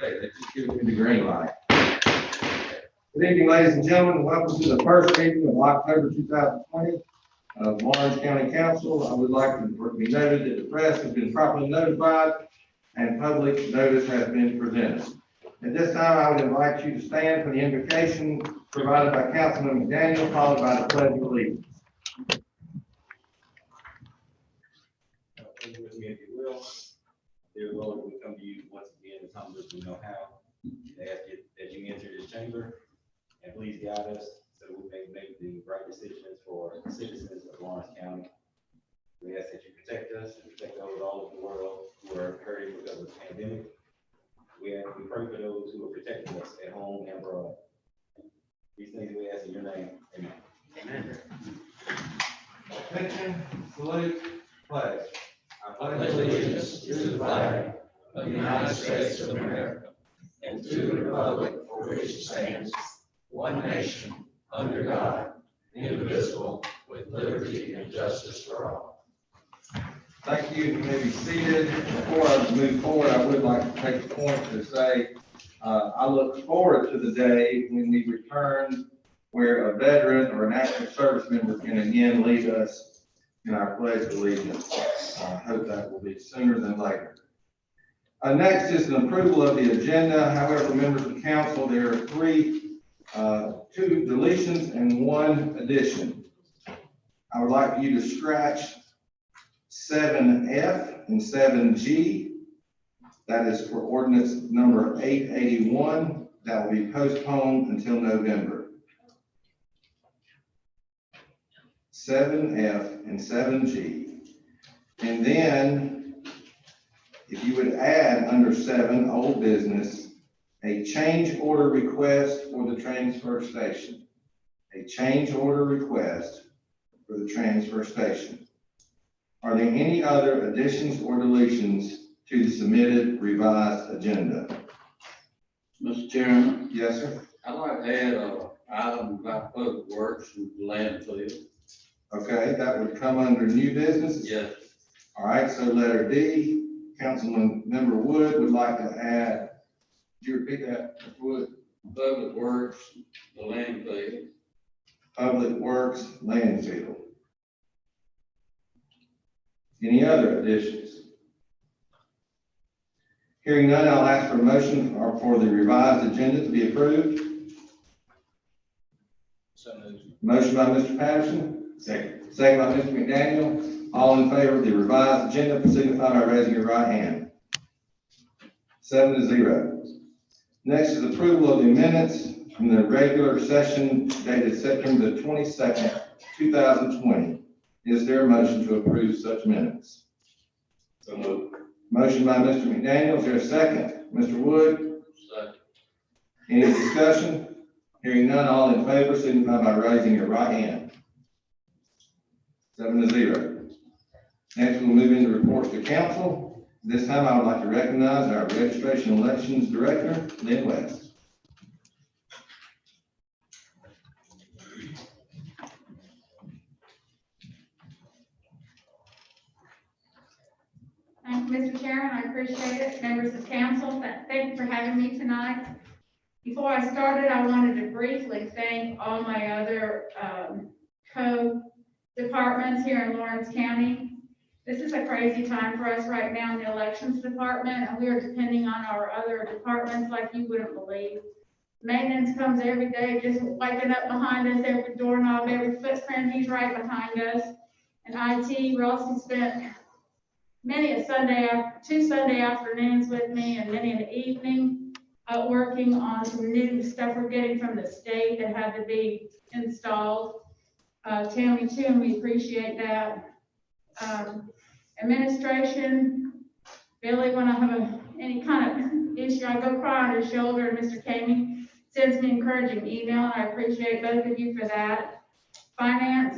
Okay, let's just give me the green light. Good evening, ladies and gentlemen. Welcome to the first meeting of October 2020 of Lawrence County Council. I would like to be noted that the press has been properly notified and public notice has been presented. At this time, I would invite you to stand for the invocation provided by Councilman McDaniel, followed by the pledge of allegiance. With me, if you will. Dear Lord, we come to you once again as humble as we know how. I ask you that you enter this chamber and please guide us so we may make the right decisions for the citizens of Lawrence County. We ask that you protect us and protect those all over the world who are hurting because of the pandemic. We pray for those who are protecting us at home and abroad. These things we ask in your name. Amen. Amen. Attention, salute, pledge. I pledge allegiance to the flag of the United States of America and to the republic for which it stands, one nation, under God, indivisible, with liberty and justice for all. Thank you. You may be seated. Before I move forward, I would like to take a point to say, I look forward to the day when we return where a veteran or an active service member can again lead us in our pledge of allegiance. I hope that will be sooner than later. Next is an approval of the agenda. However, members of council, there are two deletions and one addition. I would like you to scratch 7F and 7G. That is for ordinance number 881. That will be postponed until November. 7F and 7G. And then, if you would add under 7, old business, a change order request for the transfer station. A change order request for the transfer station. Are there any other additions or deletions to the submitted revised agenda? Mr. Chairman, Yes, sir. I'd like to add an item about public works and landfill. Okay, that would come under new business? Yes. All right, so letter D, Councilman Member Wood would like to add, could you repeat that, Mr. Wood? Public works, the landfill. Public Works landfill. Any other additions? Hearing none, I'll ask for a motion for the revised agenda to be approved. So moved. Motion by Mr. Patterson. Second. Second by Mr. McDaniel. All in favor of the revised agenda, signify by raising your right hand. 7-0. Next is approval of the minutes from the regular session dated September the 22nd, 2020. Is there a motion to approve such minutes? So moved. Motion by Mr. McDaniel. Is there a second? Mr. Wood? Second. Any discussion? Hearing none, all in favor, signify by raising your right hand. 7-0. Next, we'll move into reports to council. This time, I would like to recognize our registration elections director, Lynn West. Thank you, Mr. Chairman. I appreciate it. Members of council, thank you for having me tonight. Before I started, I wanted to briefly thank all my other co-departments here in Lawrence County. This is a crazy time for us right now in the elections department, and we are depending on our other departments like you wouldn't believe. Maintenance comes every day, just waking up behind us, every doorknob, every footprint, he's right behind us. And IT, we also spent two Sunday afternoons with me and many in the evening, working on some new stuff we're getting from the state that had to be installed. Tammy too, and we appreciate that. Administration, Billy, when I have any kind of issue, I go cry on his shoulder, and Mr. Kamey sends me encouraging email, and I appreciate both of you for that. Finance,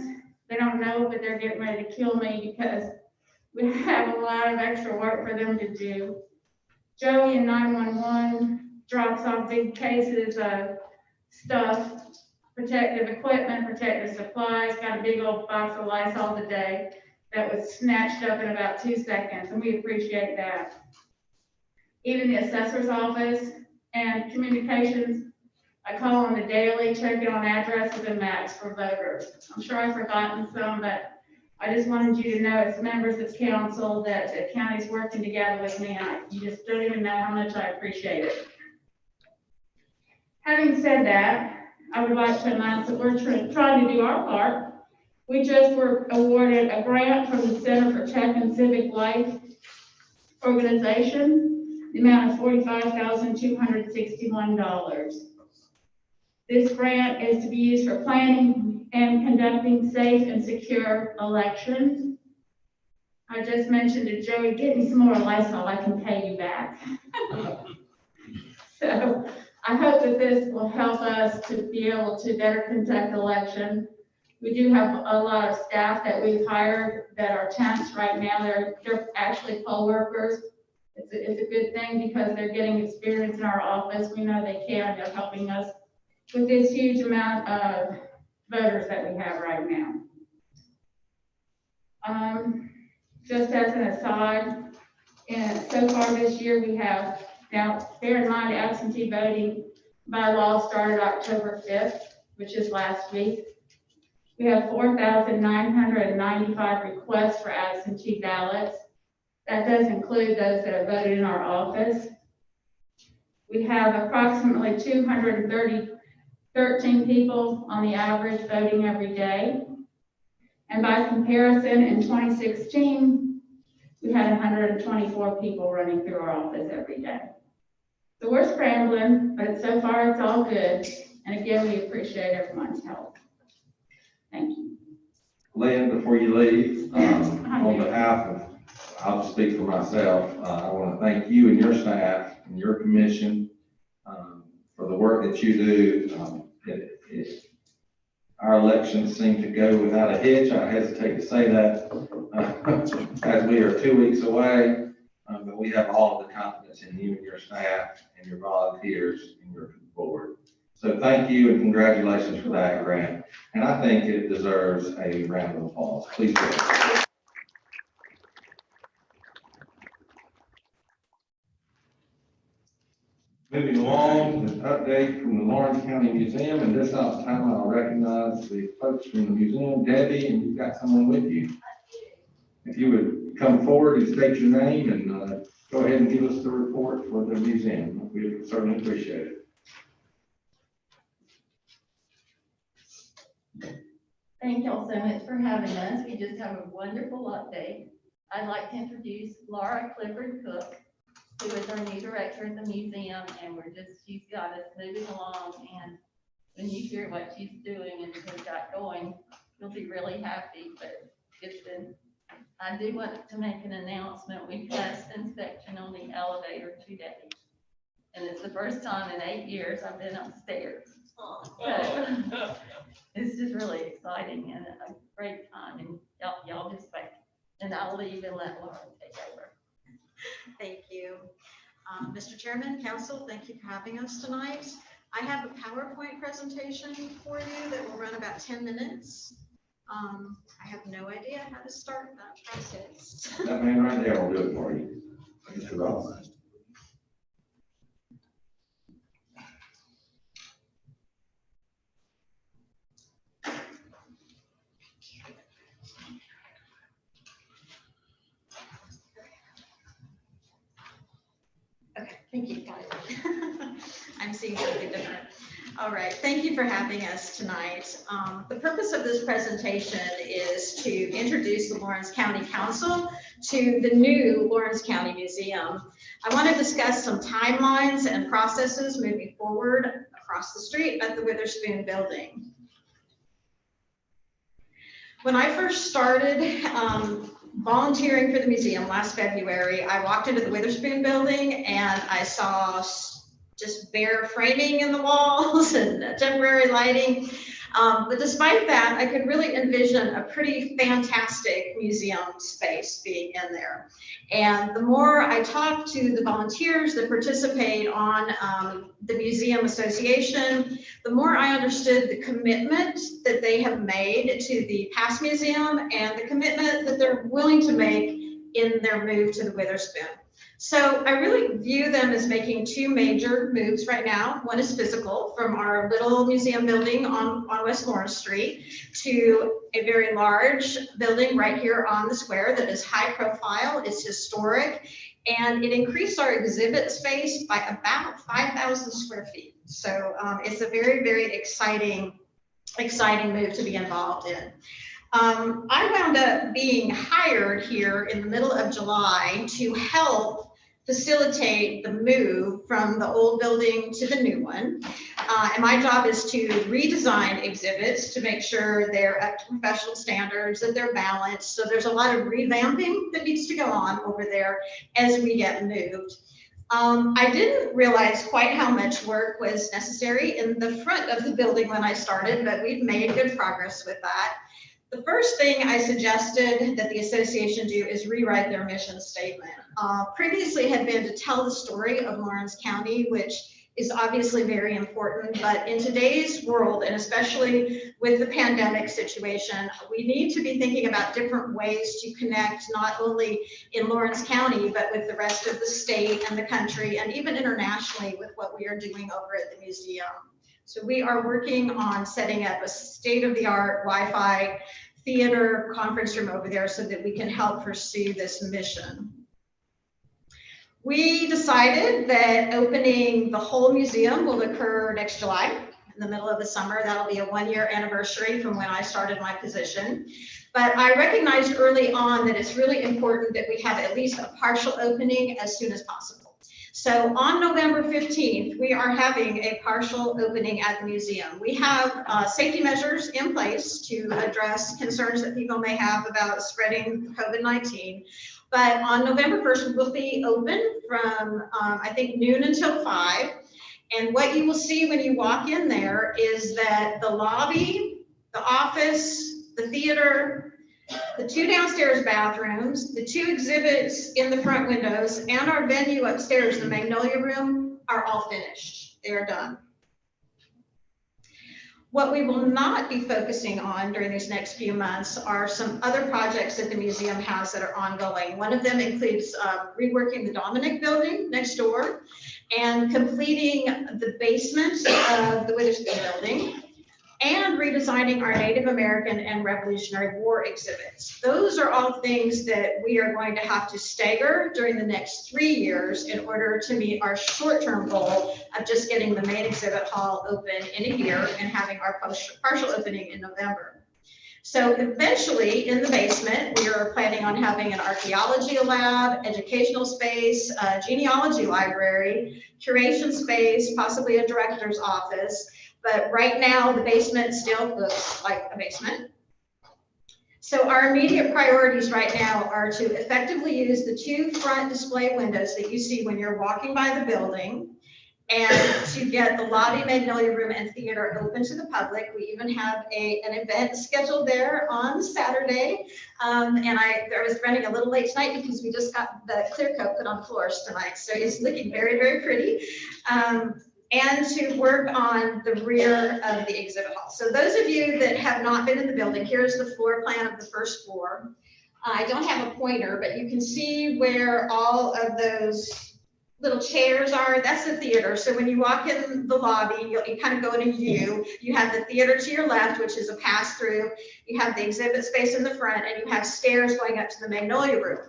they don't know, but they're getting ready to kill me because we have a lot of extra work for them to do. Joey in 911 drops off big cases of stuff, protective equipment, protective supplies, got a big old box of Lysol today that was snatched up in about 2 seconds, and we appreciate that. Even the assessor's office and communications, I call on the daily, checking on addresses and maps for voters. I'm sure I've forgotten some, but I just wanted you to know, as members of council, that the county's working together with me, and you just don't even know how much I appreciate it. Having said that, I would like to announce that we're trying to do our part. We just were awarded a grant from the Center for Tech and Civic Life organization, the amount of $45,261. This grant is to be used for planning and conducting safe and secure elections. I just mentioned to Joey, get me some more Lysol, I can pay you back. So I hope that this will help us to be able to better conduct election. We do have a lot of staff that we've hired that are temps right now. They're actually poll workers. It's a good thing because they're getting experience in our office. We know they can. They're helping us with this huge amount of voters that we have right now. Just as an aside, and so far this year we have, now bear in mind absentee voting by law started October 5th, which is last week. We have 4,995 requests for absentee ballots. That does include those that are voted in our office. We have approximately 213 people on the average voting every day. And by comparison, in 2016, we had 124 people running through our office every day. So we're scrambling, but so far it's all good. And again, we appreciate everyone's help. Thank you. Lynn, before you leave, on behalf of, I'll speak for myself, I want to thank you and your staff and your commission for the work that you do. Our elections seem to go without a hitch. I hesitate to say that as we are 2 weeks away, but we have all of the confidence in you and your staff and your volunteers and your board. So thank you and congratulations for that grant. And I think it deserves a round of applause. Please do. Moving along, an update from the Lawrence County Museum, and this time I'll recognize the folks from the museum. Debbie, and you've got someone with you. If you would come forward and state your name and go ahead and give us the report for the museum. We would certainly appreciate it. Thank y'all so much for having us. We just have a wonderful update. I'd like to introduce Laura Clifford Cook, who is our new director at the museum, and she's got us moving along. And when you hear what she's doing and has got going, you'll be really happy. But I do want to make an announcement. We passed inspection on the elevator today, and it's the first time in 8 years I've been upstairs. So, it's just really exciting and a great time, and y'all just wait. And I'll leave and let Laura take over. Thank you. Mr. Chairman, Council, thank you for having us tonight. I have a PowerPoint presentation for you that will run about 10 minutes. I have no idea how to start that process. That man right there will do it for you. Mr. Ross. Okay, thank you. Got it. I'm seeing something different. All right, thank you for having us tonight. The purpose of this presentation is to introduce the Lawrence County Council to the new Lawrence County Museum. I want to discuss some timelines and processes moving forward across the street at the Witherspoon Building. When I first started volunteering for the museum last February, I walked into the Witherspoon Building and I saw just bare framing in the walls and temporary lighting. But despite that, I could really envision a pretty fantastic museum space being in there. And the more I talked to the volunteers that participate on the Museum Association, the more I understood the commitment that they have made to the past museum and the commitment that they're willing to make in their move to the Witherspoon. So I really view them as making two major moves right now. One is physical, from our little museum building on West Lawrence Street to a very large building right here on the square that is high profile, it's historic, and it increased our exhibit space by about 5,000 square feet. So it's a very, very exciting move to be involved in. I wound up being hired here in the middle of July to help facilitate the move from the old building to the new one. And my job is to redesign exhibits to make sure they're up to professional standards, that they're balanced. So there's a lot of revamping that needs to go on over there as we get moved. I didn't realize quite how much work was necessary in the front of the building when I started, but we've made good progress with that. The first thing I suggested that the association do is rewrite their mission statement. Previously had been to tell the story of Lawrence County, which is obviously very important, but in today's world, and especially with the pandemic situation, we need to be thinking about different ways to connect not only in Lawrence County, but with the rest of the state and the country, and even internationally with what we are doing over at the museum. So we are working on setting up a state-of-the-art Wi-Fi theater conference room over there so that we can help pursue this mission. We decided that opening the whole museum will occur next July, in the middle of the summer. That'll be a one-year anniversary from when I started my position. But I recognized early on that it's really important that we have at least a partial opening as soon as possible. So on November 15th, we are having a partial opening at the museum. We have safety measures in place to address concerns that people may have about spreading COVID-19. But on November 1st, we will be open from, I think, noon until 5. And what you will see when you walk in there is that the lobby, the office, the theater, the 2 downstairs bathrooms, the 2 exhibits in the front windows, and our venue upstairs, the Magnolia Room, are all finished. They are done. What we will not be focusing on during these next few months are some other projects that the museum has that are ongoing. One of them includes reworking the Dominic building next door and completing the basement of the Witherspoon building, and redesigning our Native American and Revolutionary War exhibits. Those are all things that we are going to have to stagger during the next 3 years in order to meet our short-term goal of just getting the main exhibit hall open in a year and having our partial opening in November. So eventually in the basement, we are planning on having an archaeology lab, educational space, a genealogy library, curation space, possibly a director's office. But right now, the basement still looks like a basement. So our immediate priorities right now are to effectively use the 2 front display windows that you see when you're walking by the building, and to get the lobby, Magnolia Room, and theater open to the public. We even have an event scheduled there on Saturday. And I was running a little late tonight because we just got the clear coat put on the floors tonight. So it's looking very, very pretty. And to work on the rear of the exhibit hall. So those of you that have not been in the building, here's the floor plan of the first floor. I don't have a pointer, but you can see where all of those little chairs are. That's the theater. So when you walk in the lobby, you kind of go in a U. You have the theater to your left, which is a pass-through. You have the exhibit space in the front, and you have stairs going up to the Magnolia Room.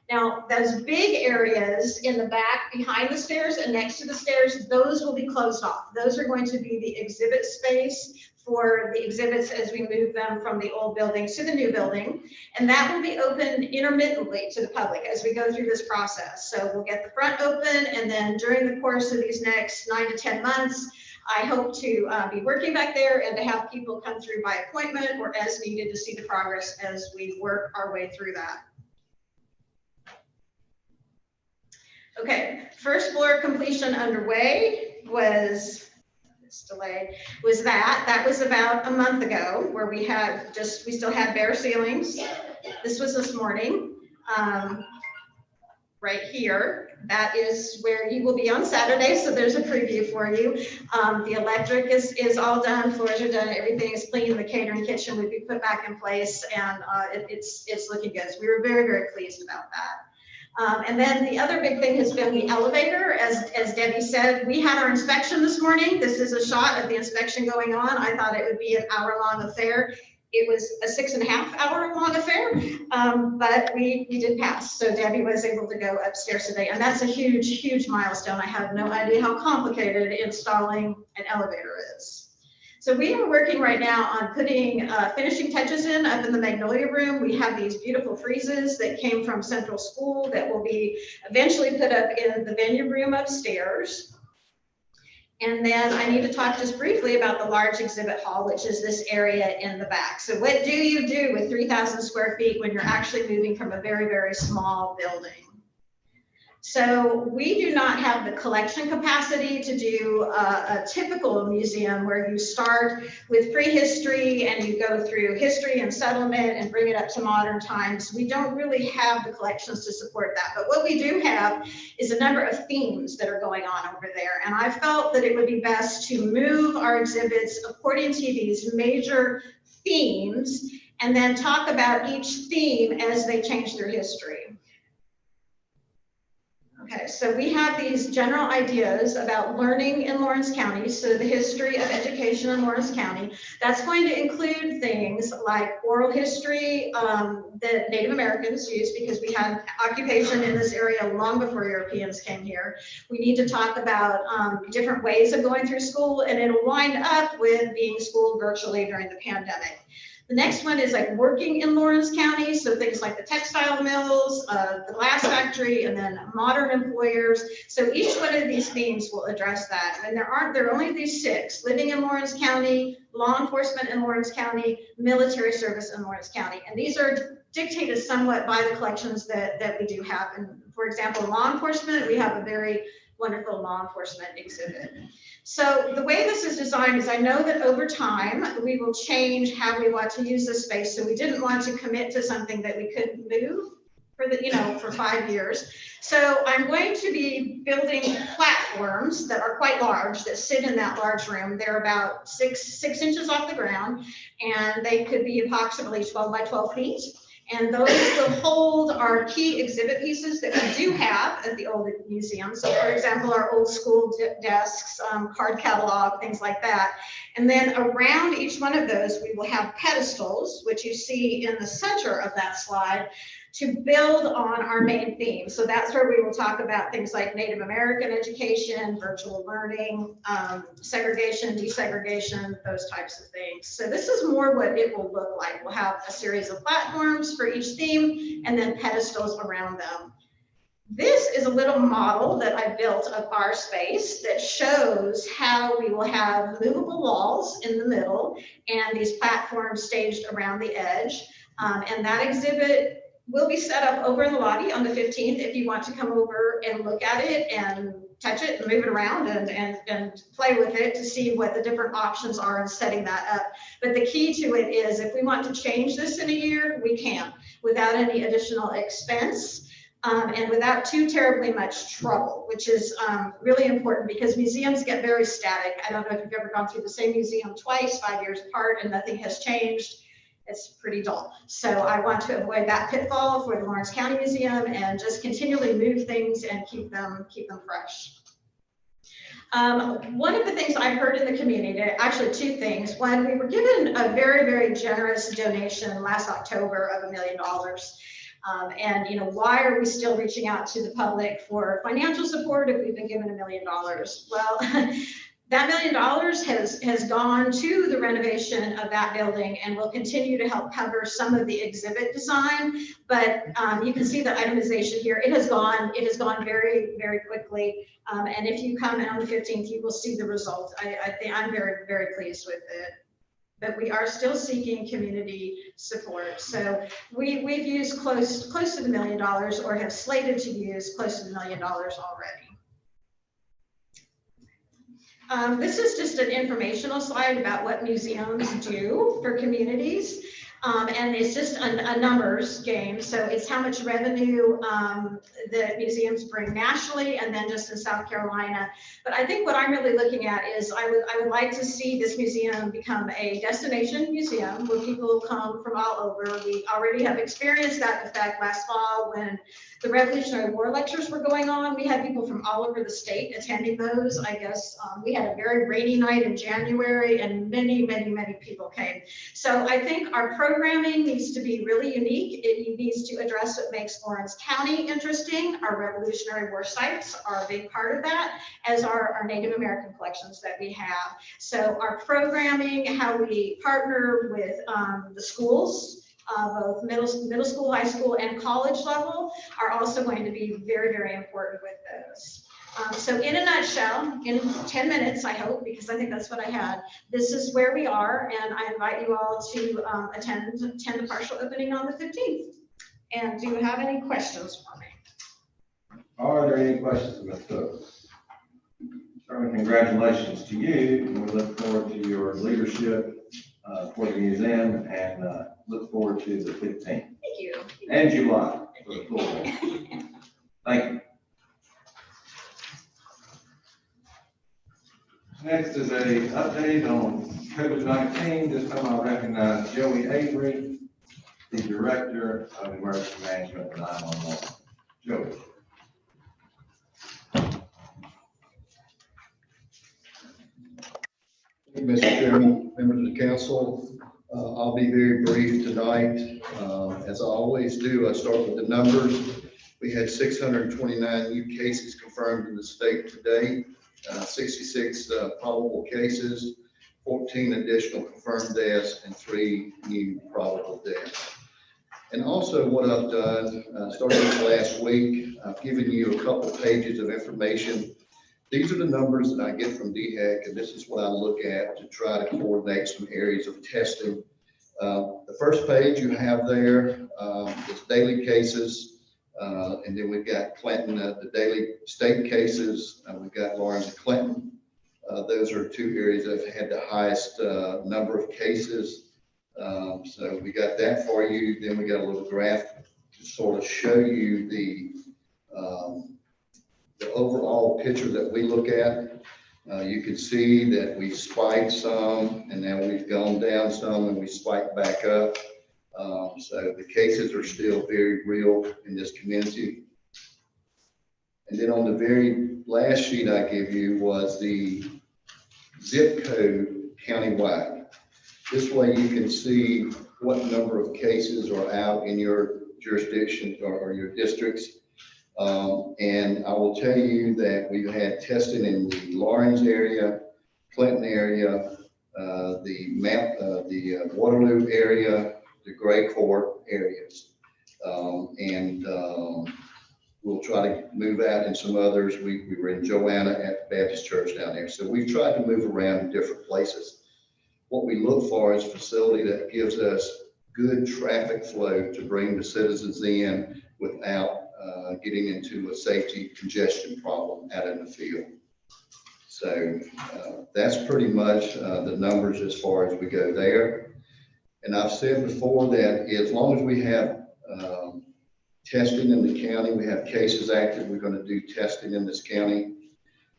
Now, those big areas in the back, behind the stairs and next to the stairs, those will be closed off. Those are going to be the exhibit space for the exhibits as we move them from the old building to the new building. And that will be open intermittently to the public as we go through this process. So we'll get the front open, and then during the course of these next 9 to 10 months, I hope to be working back there and to have people come through by appointment or as needed to see the progress as we work our way through that. Okay, first floor completion underway was, it's delayed, was that was about a month ago, where we still had bare ceilings. This was this morning, right here. That is where you will be on Saturday, so there's a preview for you. The electric is all done, floors are done, everything is clean, the catering kitchen would be put back in place, and it's looking good. So we were very, very pleased about that. And then the other big thing has been the elevator. As Debbie said, we had our inspection this morning. This is a shot of the inspection going on. I thought it would be an hour-long affair. It was a 6.5-hour-long affair, but we did pass. So Debbie was able to go upstairs today, and that's a huge, huge milestone. I have no idea how complicated installing an elevator is. So we are working right now on putting finishing touches in up in the Magnolia room. We have these beautiful friezes that came from Central School that will be eventually put up in the venue room upstairs. And then I need to talk just briefly about the large exhibit hall, which is this area in the back. So what do you do with 3,000 square feet when you're actually moving from a very, very small building? So we do not have the collection capacity to do a typical museum where you start with prehistory and you go through history and settlement and bring it up to modern times. We don't really have the collections to support that. But what we do have is a number of themes that are going on over there. And I felt that it would be best to move our exhibits according to these major themes and then talk about each theme as they change their history. Okay, so we have these general ideas about learning in Lawrence County, so the history of education in Lawrence County. That's going to include things like oral history that Native Americans used, because we had occupation in this area long before Europeans came here. We need to talk about different ways of going through school, and it'll wind up with being schooled virtually during the pandemic. The next one is like working in Lawrence County, so things like the textile mills, the glass factory, and then modern employers. So each one of these themes will address that. And there are only these 6: living in Lawrence County, law enforcement in Lawrence County, military service in Lawrence County. And these are dictated somewhat by the collections that we do have. And for example, law enforcement, we have a very wonderful law enforcement exhibit. So the way this is designed is I know that over time, we will change how we want to use this space. So we didn't want to commit to something that we couldn't move for 5 years. So I'm going to be building platforms that are quite large, that sit in that large room. They're about six inches off the ground, and they could be approximately 12 by 12 feet. And those will hold our key exhibit pieces that we do have at the old museum. So for example, our old school desks, card catalog, things like that. And then around each one of those, we will have pedestals, which you see in the center of that slide, to build on our main theme. So that's where we will talk about things like Native American education, virtual learning, segregation, desegregation, those types of things. So this is more what it will look like. We'll have a series of platforms for each theme and then pedestals around them. This is a little model that I built of our space that shows how we will have movable walls in the middle and these platforms staged around the edge. And that exhibit will be set up over in the lobby on the 15th if you want to come over and look at it and touch it and move it around and play with it to see what the different options are in setting that up. But the key to it is if we want to change this in a year, we can without any additional expense and without too terribly much trouble, which is really important because museums get very static. I don't know if you've ever gone through the same museum twice, 5 years apart, and nothing has changed. It's pretty dull. So I want to avoid that pitfall for the Lawrence County Museum and just continually move things and keep them fresh. One of the things I heard in the community, actually 2 things. One, we were given a very, very generous donation last October of $1 million. And why are we still reaching out to the public for financial support if we've been given $1 million? Well, That $1 million has gone to the renovation of that building and will continue to help cover some of the exhibit design. But you can see the itemization here. It has gone very, very quickly. And if you come in on the 15th, you will see the results. I think I'm very, very pleased with it. But we are still seeking community support. So we've used close to the $1 million, or have slated to use close to the $1 million already. This is just an informational slide about what museums do for communities. And it's just a numbers game. So it's how much revenue the museums bring nationally and then just in South Carolina. But I think what I'm really looking at is I would like to see this museum become a destination museum where people come from all over. We already have experienced that effect last fall when the Revolutionary War lectures were going on. We had people from all over the state attending those. I guess we had a very rainy night in January and many, many, many people came. So I think our programming needs to be really unique. It needs to address what makes Lawrence County interesting. Our Revolutionary War sites are a big part of that, as are our Native American collections that we have. So our programming, how we partner with the schools, both middle school, high school, and college level, are also going to be very, very important with those. So in a nutshell, in 10 minutes, I hope, because I think that's what I had, this is where we are, and I invite you all to attend the partial opening on the 15th. And do you have any questions for me? Are there any questions, Ms. Cook? Certainly, congratulations to you, and we look forward to your leadership for the museum, and look forward to the 15th. Thank you. And July for the full day. Thank you. Next is a update on COVID-19. This time I'll recognize Joey Avery, the Director of Emergency Management at 911. Joey. Mr. Chairman, members of the council, I'll be very brief tonight. As I always do, I start with the numbers. We had 629 new cases confirmed in the state today, 66 probable cases, 14 additional confirmed deaths, and 3 new probable deaths. And also what I've done, starting last week, I've given you a couple pages of information. These are the numbers that I get from DHEC, and this is what I look at to try to coordinate some areas of testing. The first page you have there is daily cases, and then we've got Clinton, the daily state cases. We've got Lawrence and Clinton. Those are 2 areas that have had the highest number of cases. So we got that for you. Then we got a little graph to sort of show you the overall picture that we look at. You can see that we spiked some, and now we've gone down some, and we spiked back up. So the cases are still very real in this community. And then on the very last sheet I gave you was the zip code countywide. This way you can see what number of cases are out in your jurisdiction or your districts. And I will tell you that we've had testing in the Lawrence area, Clinton area, the Waterloo area, the Gray Court areas. We'll try to move out in some others. We were in Joanna at the Baptist Church down there. So we've tried to move around in different places. What we look for is a facility that gives us good traffic flow to bring the citizens in without getting into a safety congestion problem out in the field. So that's pretty much the numbers as far as we go there. And I've said before that as long as we have testing in the county, we have cases active, we're going to do testing in this county.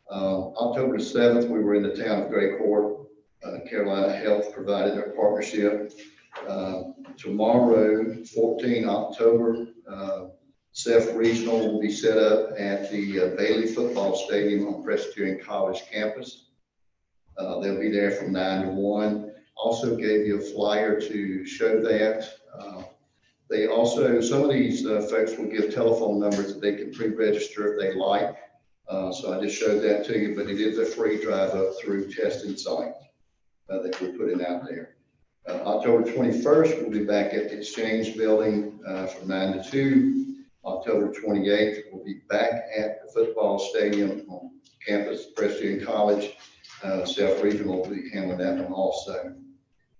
October 7th, we were in the town of Gray Court. Carolina Health provided our partnership. Tomorrow, 14 October, Ceph Regional will be set up at the Bailey Football Stadium on Presbyterian College campus. They'll be there from 9 to 1. Also gave you a flyer to show that. They also, some of these folks will give telephone numbers that they can pre-register if they like. So I just showed that to you, but it is a free drive up through testing site that we're putting out there. October 21st, we'll be back at the Exchange Building from 9 to 2. October 28th, we'll be back at the football stadium on campus, Presbyterian College. South Regional will be handling that one also.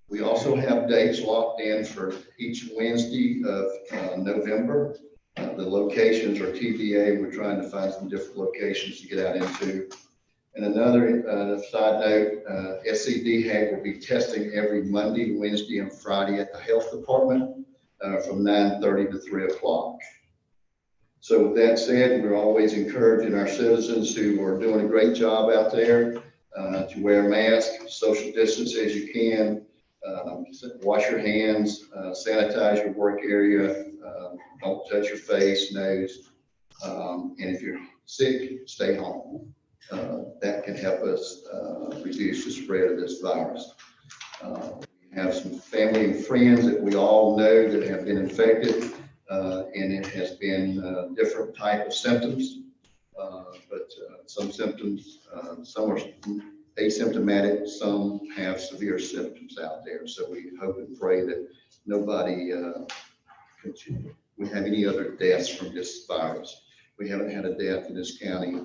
We also have dates locked in for each Wednesday of November. The locations are TBA. We're trying to find some different locations to get out into. And another side note, SCDHAG will be testing every Monday, Wednesday, and Friday at the health department from 9:30 to 3 o'clock. So with that said, we're always encouraging our citizens who are doing a great job out there to wear a mask, social distance as you can, wash your hands, sanitize your work area, don't touch your face, nose, and if you're sick, stay home. That can help us reduce the spread of this virus. We have some family and friends that we all know that have been infected, and it has been different type of symptoms. But some symptoms, some are asymptomatic, some have severe symptoms out there. So we hope and pray that nobody we have any other deaths from this virus. We haven't had a death in this county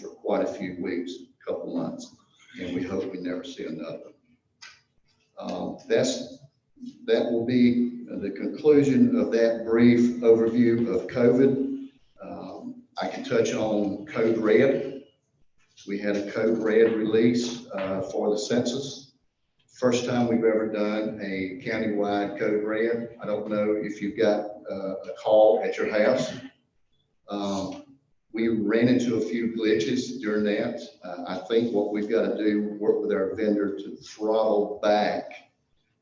for quite a few weeks, a couple months, and we hope we never see another. That will be the conclusion of that brief overview of COVID. I can touch on Code Red. We had a Code Red release for the census. First time we've ever done a countywide Code Red. I don't know if you've got a call at your house. We ran into a few glitches during that. I think what we've got to do, work with our vendor to throttle back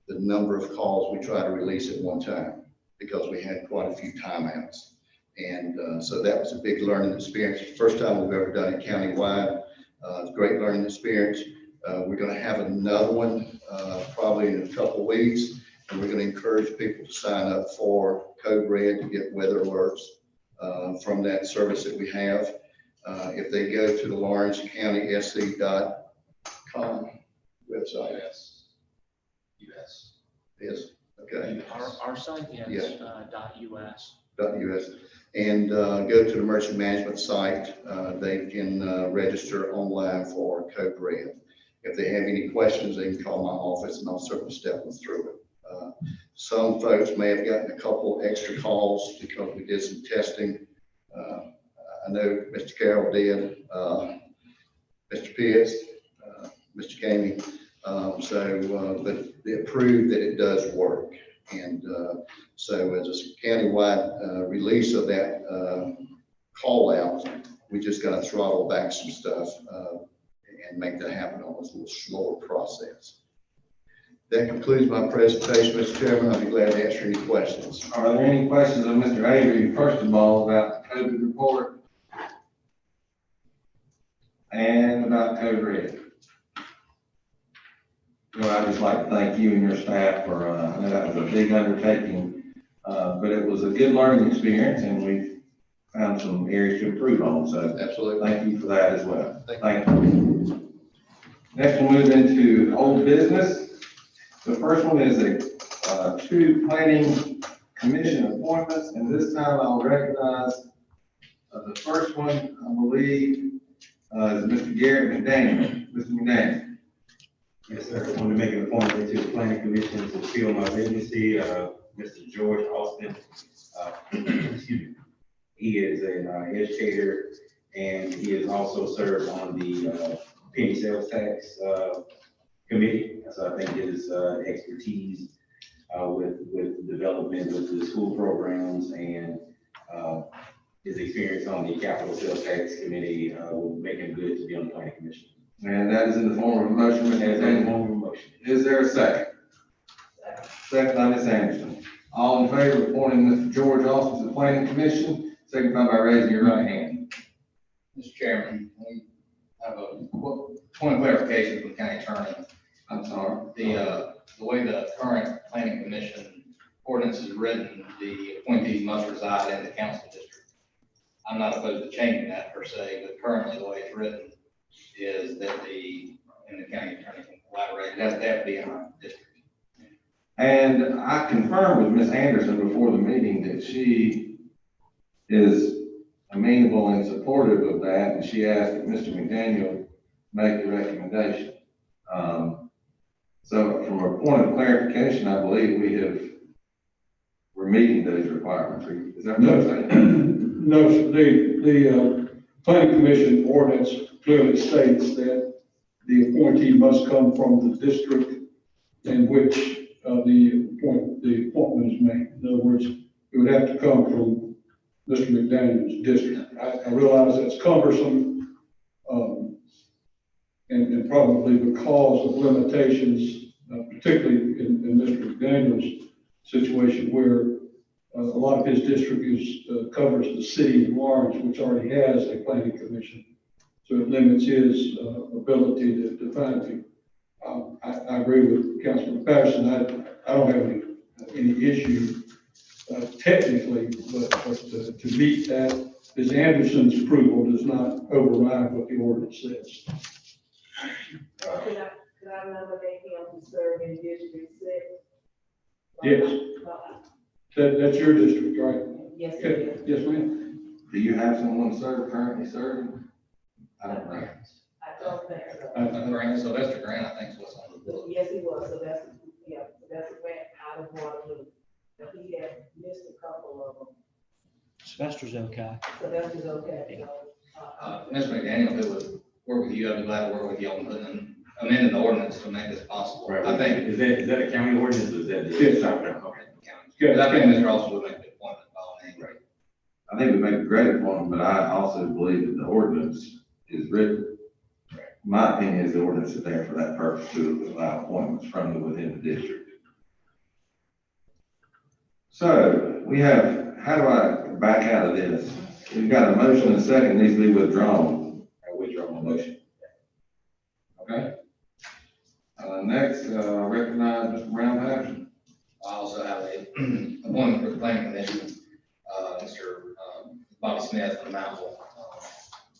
the number of calls we try to release at one time, because we had quite a few timeouts. And so that was a big learning experience. First time we've ever done it countywide. It's a great learning experience. We're going to have another one probably in a couple of weeks, and we're going to encourage people to sign up for Code Red to get weather alerts from that service that we have. If they go to the Lawrence County SC.com website. Yes, okay. Our site, yes, Yeah. .us. .us, and go to the emergency management site. They can register online for Code Red. If they have any questions, they can call my office and I'll certainly step them through it. Some folks may have gotten a couple extra calls because we did some testing. I know Mr. Carroll did, Mr. Pitts, Mr. Kamey. But it proved that it does work. And so as a countywide release of that call out, we just got to throttle back some stuff and make that happen on a little slower process. That concludes my presentation, Mr. Chairman. I'll be glad to answer any questions. Are there any questions of Mr. Avery, first of all, about the COVID report? And about Code Red? Well, I'd just like to thank you and your staff for, I know that was a big undertaking, but it was a good learning experience, and we've found some areas to improve on, so Absolutely. thank you for that as well. Thank you. Next, we'll move into old business. The first one is two planning commission appointments, and this time I'll recognize the first one, I believe, is Mr. Garrett McDaniel. Mr. McDaniel. Yes, sir. I want to make an appointment to the planning commission to fill my vacancy. Mr. George Austin, excuse me. He is an educator, and he has also served on the penny sales tax committee. So I think his expertise with development with the school programs and his experience on the capital sales tax committee will make him good to be on the planning commission. And that is in the form of a motion, Mr. As a McDaniel. form of a motion. Is there a second? Second by Ms. Anderson. All in favor of appointing Mr. George Austin to the planning commission, signify by raising your right hand. Mr. Chairman, we have a point of clarification from the county attorney. I'm sorry. The way the current planning commission ordinance is written, the appointee must reside in the council district. I'm not opposed to changing that per se, but currently the way it's written is that and the county attorney can elaborate, it has to be in our district. And I confirmed with Ms. Anderson before the meeting that she is amenable and supportive of that, and she asked that Mr. McDaniel make the recommendation. So from a point of clarification, I believe we're meeting those requirements. Is that what I'm saying? No, the planning commission ordinance clearly states that the appointee must come from the district in which the appointment is made. In other words, it would have to come from Mr. McDaniel's district. I realize that's cumbersome, and probably because of limitations, particularly in Mr. McDaniel's situation, where a lot of his district covers the city of Lawrence, which already has a planning commission. So it limits his ability to define people. I agree with Councilman Patterson. I don't have any issue technically, but to meet that, Ms. Anderson's approval does not override what the ordinance says. Could I nominate him to serve in District 6? Yes. That's your district, right? Yes, it Okay. is. Yes, ma'am. Do you have someone currently serving? I don't know. I don't think so. Sylvester Grant, I think is what's on the book. Yes, he was, so that's a grant out of Waterloo. But he had missed a couple of them, Sylvester's okay. so that was okay, Mr. McDaniel, if it would work with you, I'd be glad to work with you on amending the ordinance to make this possible. I think, Is that a county ordinance or is that? Yes. Okay. because I think Mr. Austin would make the appointment by all means. Right. I think we make a great appointment, but I also believe that the ordinance is written. My opinion is the ordinance is there for that purpose, to allow appointments from within the district. So we have, how do I back out of this? We've got a motion and a second, needs to be withdrawn. I withdraw my motion. Okay? Next, recognize Mr. Brown Patterson. I also have a appointment for the planning commission, Mr. Bobby Smith from Mountville.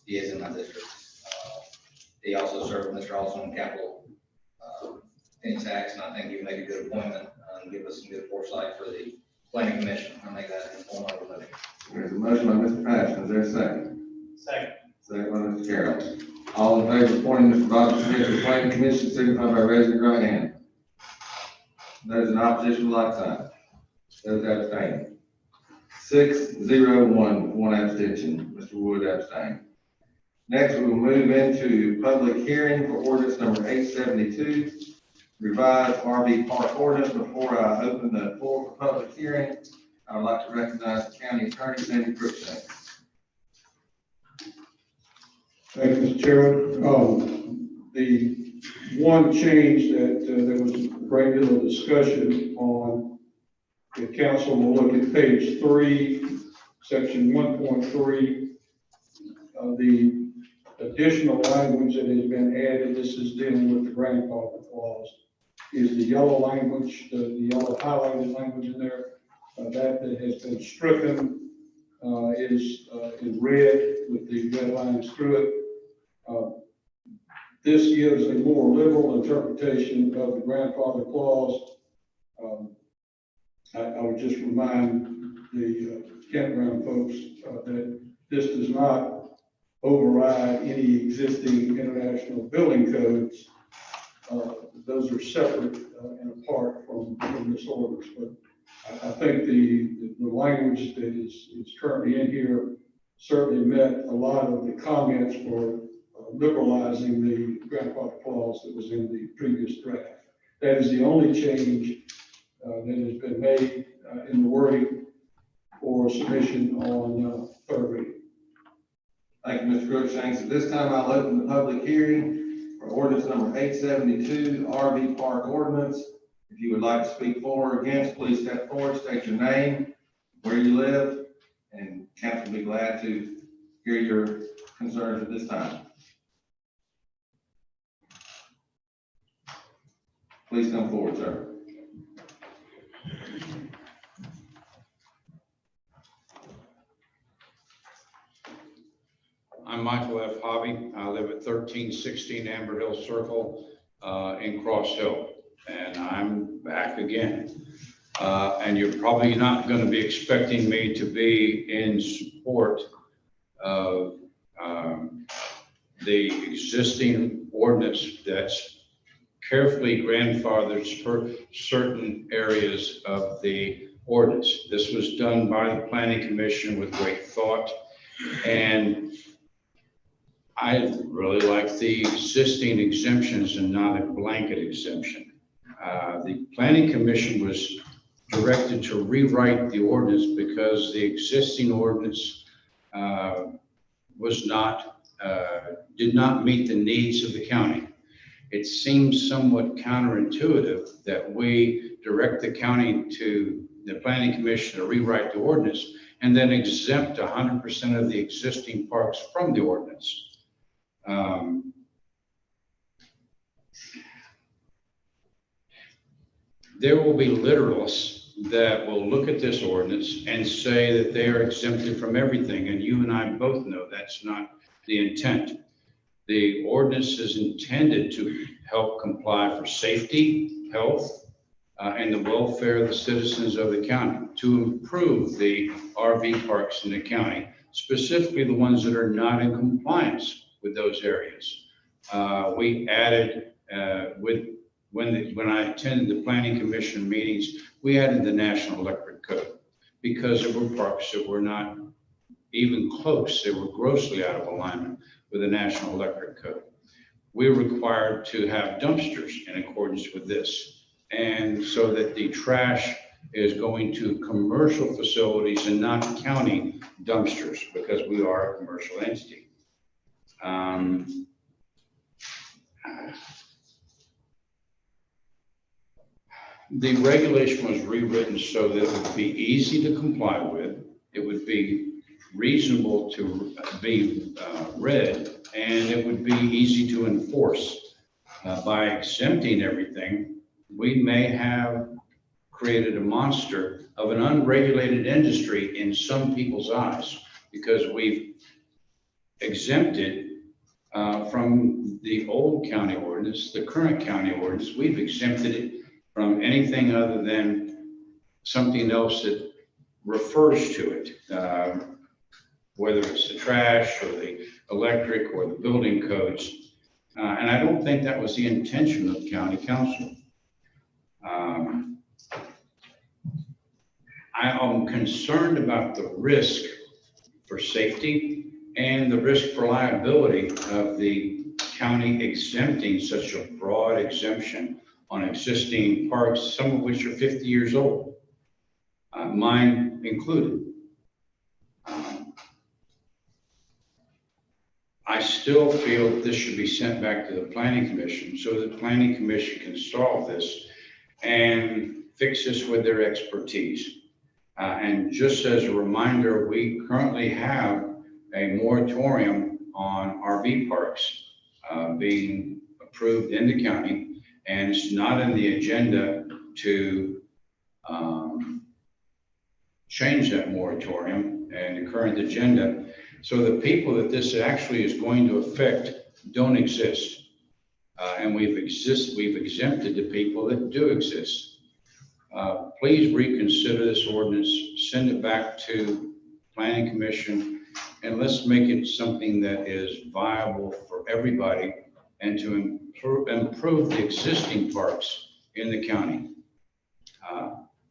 He is in my district. He also served with Mr. Austin on capital, penny tax, and I think he would make a good appointment, and give us some good foresight for the planning commission. I'll make that in form of a motion. There's a motion by Mr. Patterson, is there a second? Second. Second by Mr. Carroll. All in favor of appointing Mr. Bobby Smith to the planning commission, signify by raising your right hand. Those in opposition, like sign. Those abstaining. 6-0-1, one abstention. Mr. Wood abstained. Next, we will move into public hearing for ordinance number 872, revised RV park ordinance. Before I open the floor for public hearing, I would like to recognize the county attorney, Sandy Crookshanks. Thank you, Mr. Chairman. The one change that there was a great deal of discussion on, the council will look at page 3, section 1.3. The additional language that has been added, this is dealing with the grandfather clause, is the yellow language, the yellow highlighted language in there. That has been stricken, is in red with the red lines through it. This gives a more liberal interpretation of the grandfather clause. I would just remind the campground folks that this does not override any existing international building codes. Those are separate and apart from this ordinance. But I think the language that is currently in here certainly met a lot of the comments for liberalizing the grandfather clause that was in the previous draft. That is the only change that has been made in the wording for submission on third reading. Thank you, Mr. Crookshanks. At this time, I'll open the public hearing for ordinance number 872, RV park ordinance. If you would like to speak for or against, please step forward, state your name, where you live, and council will be glad to hear your concerns at this time. Please come forward, sir. I'm Michael F. Hobby. I live at 1316 Amber Hill Circle in Cross Hill, and I'm back again. And you're probably not going to be expecting me to be in support of the existing ordinance that's carefully grandfathered for certain areas of the ordinance. This was done by the Planning Commission with great thought, and I really like the existing exemptions and not a blanket exemption. The Planning Commission was directed to rewrite the ordinance because the existing ordinance did not meet the needs of the county. It seems somewhat counterintuitive that we direct the county to the Planning Commission to rewrite the ordinance and then exempt 100% of the existing parks from the ordinance. There will be literalists that will look at this ordinance and say that they are exempted from everything, and you and I both know that's not the intent. The ordinance is intended to help comply for safety, health, and the welfare of the citizens of the county, to improve the RV parks in the county, specifically the ones that are not in compliance with those areas. We added, when I attended the Planning Commission meetings, we added the National Electric Code because there were parks that were not even close. They were grossly out of alignment with the National Electric Code. We're required to have dumpsters in accordance with this, and so that the trash is going to commercial facilities and not county dumpsters, because we are a commercial entity. The regulation was rewritten so that it would be easy to comply with, it would be reasonable to be read, and it would be easy to enforce. By exempting everything, we may have created a monster of an unregulated industry in some people's eyes, because we've exempted from the old county ordinance, the current county ordinance, we've exempted it from anything other than something else that refers to it, whether it's the trash or the electric or the building codes. And I don't think that was the intention of county council. I am concerned about the risk for safety and the risk for liability of the county exempting such a broad exemption on existing parks, some of which are 50 years old, mine included. I still feel that this should be sent back to the Planning Commission so that the Planning Commission can solve this and fix this with their expertise. And just as a reminder, we currently have a moratorium on RV parks being approved in the county, and it's not in the agenda to change that moratorium and the current agenda. So the people that this actually is going to affect don't exist. And we've exempted the people that do exist. Please reconsider this ordinance, send it back to Planning Commission, and let's make it something that is viable for everybody and to improve the existing parks in the county.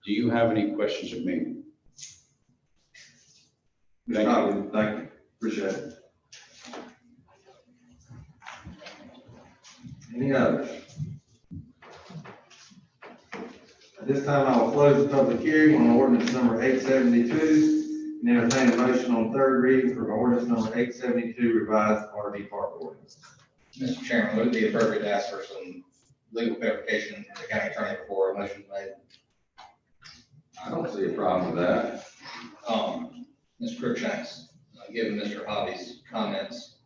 Do you have any questions of me? Thank you. Thank you. Appreciate it. Any others? At this time, I will close the public hearing on ordinance number 872 and entertain a motion on third reading for ordinance number 872 revised RV park ordinance. Mr. Chairman, would it be appropriate to ask for some legal clarification from the county attorney before a motion is made? I don't see a problem with that. Mr. Cruikshanks, given Mr. Hobby's comments,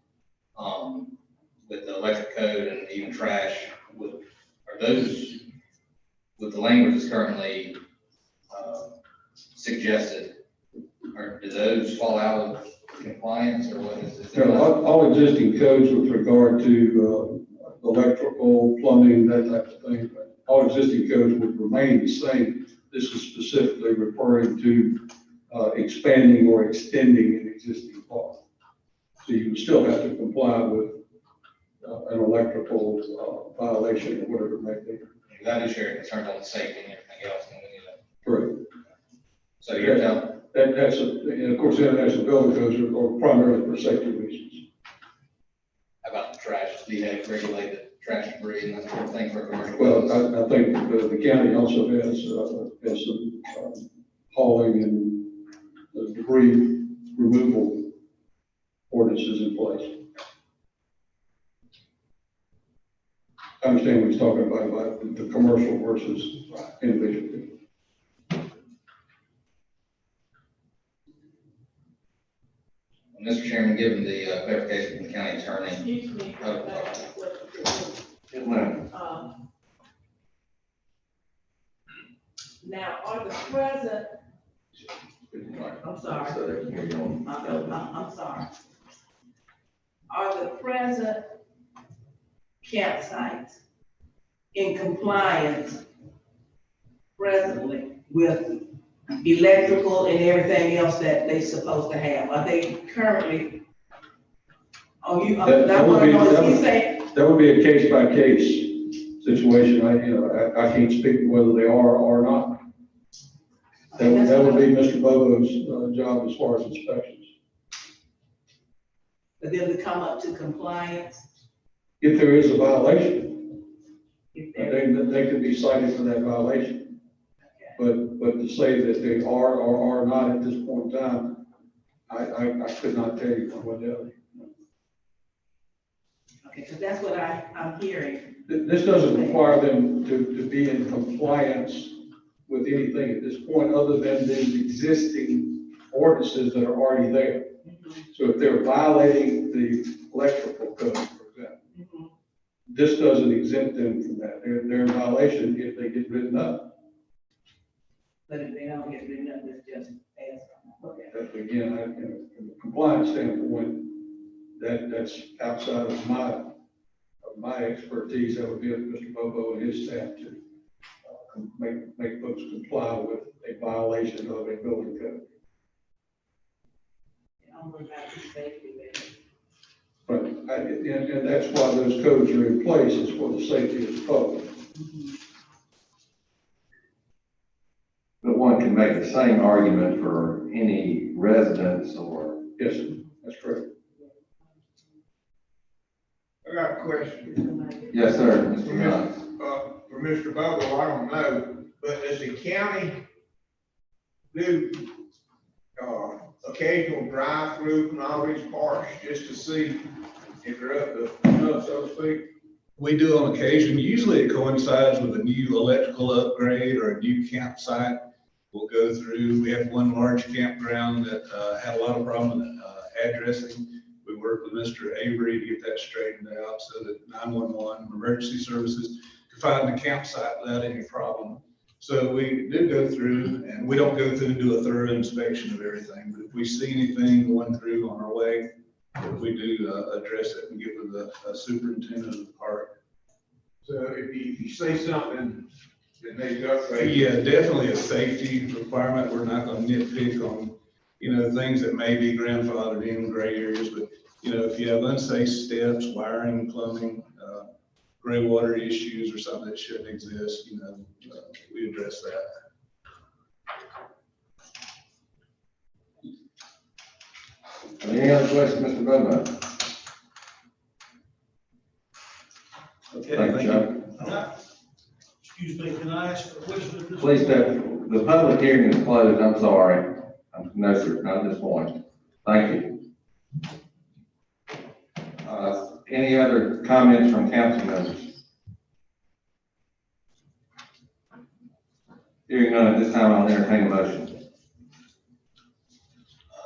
with the electric code and even trash, are those, with the language that's currently suggested, or do those fall out of compliance or what is You know, it? all existing codes with regard to, electrical, plumbing, that type of thing, all existing codes would remain the same. This is specifically referring to, expanding or extending an existing part. So you would still have to comply with, an electrical, violation or whatever it may be. That is your concern on the safety and everything else. And we need to- Correct. So you're telling, And of course, international building codes are primarily for safety reasons. about the trash, do you have regulated trash debris and that sort of thing for commercial? Well, buildings? I think the county also has some hauling and debris removal ordinances in place. I understand what he's talking about the commercial versus individual. Mr. Chairman, given the clarification from the county attorney, Excuse me. Yes, ma'am. Now, are the present, I'm sorry. So they can hear you on. I'm sorry. Are the present campsites in compliance presently with electrical and everything else that they supposed to have? Are they currently? Oh, you, That would I be- want to know, that is he would- saying, That would be a case by case situation. I can't speak to whether they are or not. That would be Mr. Bobo's job as far as inspections. for them to come up to compliance? If there is a violation, If they're- they could be cited for that violation. But to say that they are or are not at this point in time, I could not tell you one way or the other. Okay, because that's what I'm hearing. This doesn't require them to be in compliance with anything at this point, other than the existing ordinances that are already there. So if they're violating the electrical code, for example, this doesn't exempt them from that. They're in violation if they get written up. But if they don't get written up, it's just pass. Okay. But again, from a compliance standpoint, that's outside of my expertise. That would be up to Mr. Bobo and his staff to make folks comply with a violation of a building code. I'm worried about the safety there. But, and that's why those codes are in place, is for the safety of the public. But one can make the same argument for any residence or. Yes, sir, that's correct. I got a question. Yes, sir, Mr. Knox. For Mr. Bobo, I don't know, but does the county do, occasional drive-through from all these parks just to see if they're up to snuff, so to speak? We do on occasion. Usually it coincides with a new electrical upgrade or a new campsite. We'll go through. We have one large campground that had a lot of problem addressing. We work with Mr. Avery to get that straightened out so that 911 emergency services can find the campsite without any problem. So we do go through, and we don't go through and do a thorough inspection of everything, but if we see anything going through on our way, we do address it and get with the superintendent of the park. So if you see something that needs upgrade. Yeah, definitely a safety requirement. We're not gonna nitpick on, things that may be grandfathered in gray areas, but, if you have unsafe steps, wiring, plumbing, gray water issues or something that shouldn't exist, we address that. Any other questions, Mr. Bobo? Okay, Thank you, Chuck. Excuse me, can I ask a question at this? Please, the public hearing is closed. I'm sorry. No, sir, not at this point. Thank you. Any other comments from council members? Hearing none at this time, I'll entertain a motion.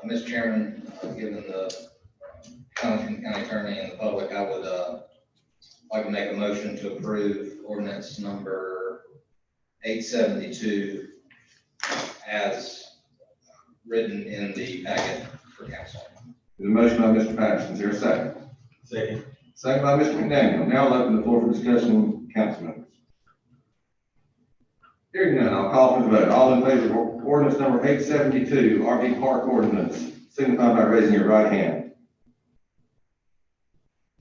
Mr. Chairman, given the comments from the county attorney and the public, I would like to make a motion to approve ordinance number 872 as written in the packet for council. There's a motion by Mr. Patterson, is there a second? Second. Second by Mr. McDaniel. Now I'll open the floor for discussion, council members. Hearing none, I'll call for the vote. All in favor of ordinance number 872, RV park ordinance, signify by raising your right hand.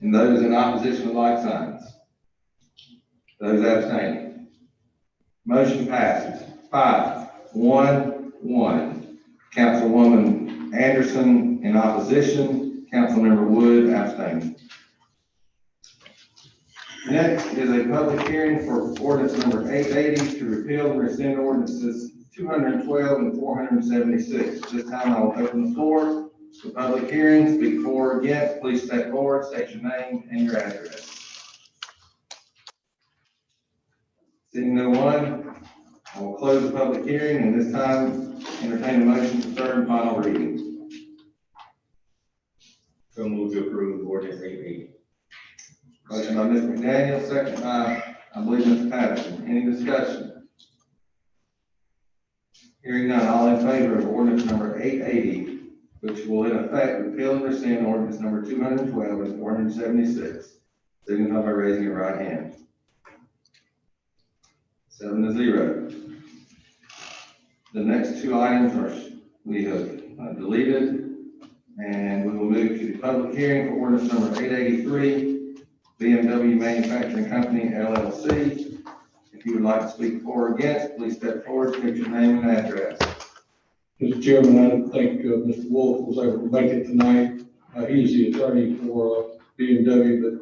And those in opposition with like signs. Those abstaining. Motion passes 5-1-1. Councilwoman Anderson in opposition, Councilmember Wood abstaining. Next is a public hearing for ordinance number 880 to repeal and rescind ordinances 212 and 476. This time I will open the floor for public hearing. Speak for or against, please step forward, state your name and your address. Seeing no one, I will close the public hearing and this time entertain a motion for third and final reading. So move to approve ordinance 880. Motion by Mr. McDaniel, second by, I believe, Mr. Patterson. Any discussion? Hearing none, all in favor of ordinance number 880, which will in effect repeal and rescind ordinance number 212 and 476, signify by raising your right hand. 7-0. The next two items we have deleted, and we will move to the public hearing for ordinance number 883, BMW Manufacturing Company LLC. If you would like to speak for or against, please step forward, state your name and address. Mr. Chairman, I think Mr. Wolf was able to make it tonight. He is the attorney for BMW, but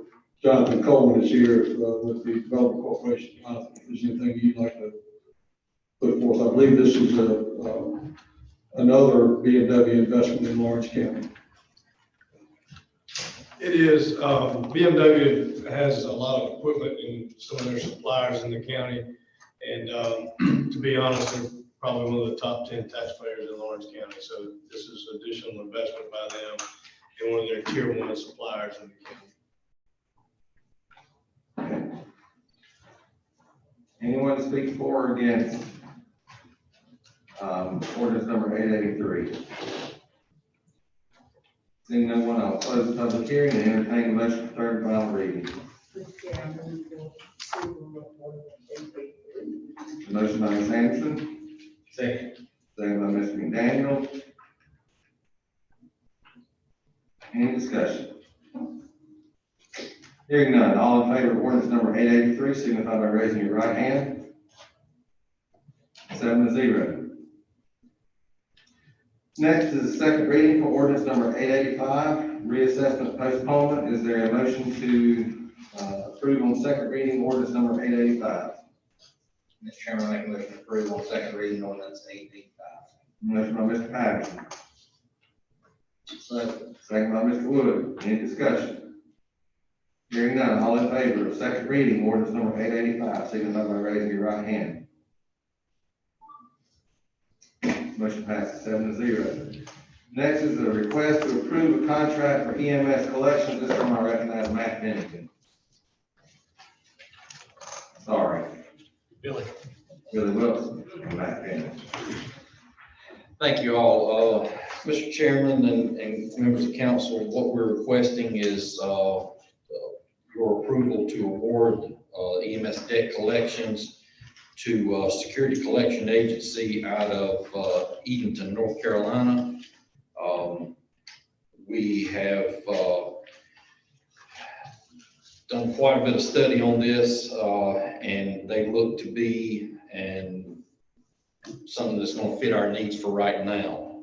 Jonathan Coleman is here with the Development Corporation. Jonathan, if there's anything you'd like to put forth, I believe this is another BMW investment in Lawrence County. It is, BMW has a lot of equipment in some of their suppliers in the county. And to be honest, they're probably one of the top 10 taxpayers in Lawrence County. So this is additional investment by them in one of their tier 1 suppliers in the county. Anyone to speak for or against ordinance number 883? Seeing no one, I'll close the public hearing and entertain a motion for third and final reading. Motion by Ms. Anderson. Second. Second by Mr. McDaniel. Any discussion? Hearing none, all in favor of ordinance number 883, signify by raising your right hand. 7-0. Next is the second reading for ordinance number 885, reassessment postponement. Is there a motion to approve on second reading ordinance number 885? Mr. Chairman, I make a motion to approve on second reading ordinance 885. Motion by Mr. Patterson. Second by Mr. Wood. Any discussion? Hearing none, all in favor of second reading ordinance number 885, signify by raising your right hand. Motion passes 7-0. Next is a request to approve a contract for EMS collections. This time I recognize Matt Bennington. Sorry. Billy Wilson and Matt Bennington. Thank you all. Mr. Chairman and members of council, what we're requesting is your approval to award EMS debt collections to Security Collection Agency out of Edenton, North Carolina. We have done quite a bit of study on this, and they look to be something that's going to fit our needs for right now.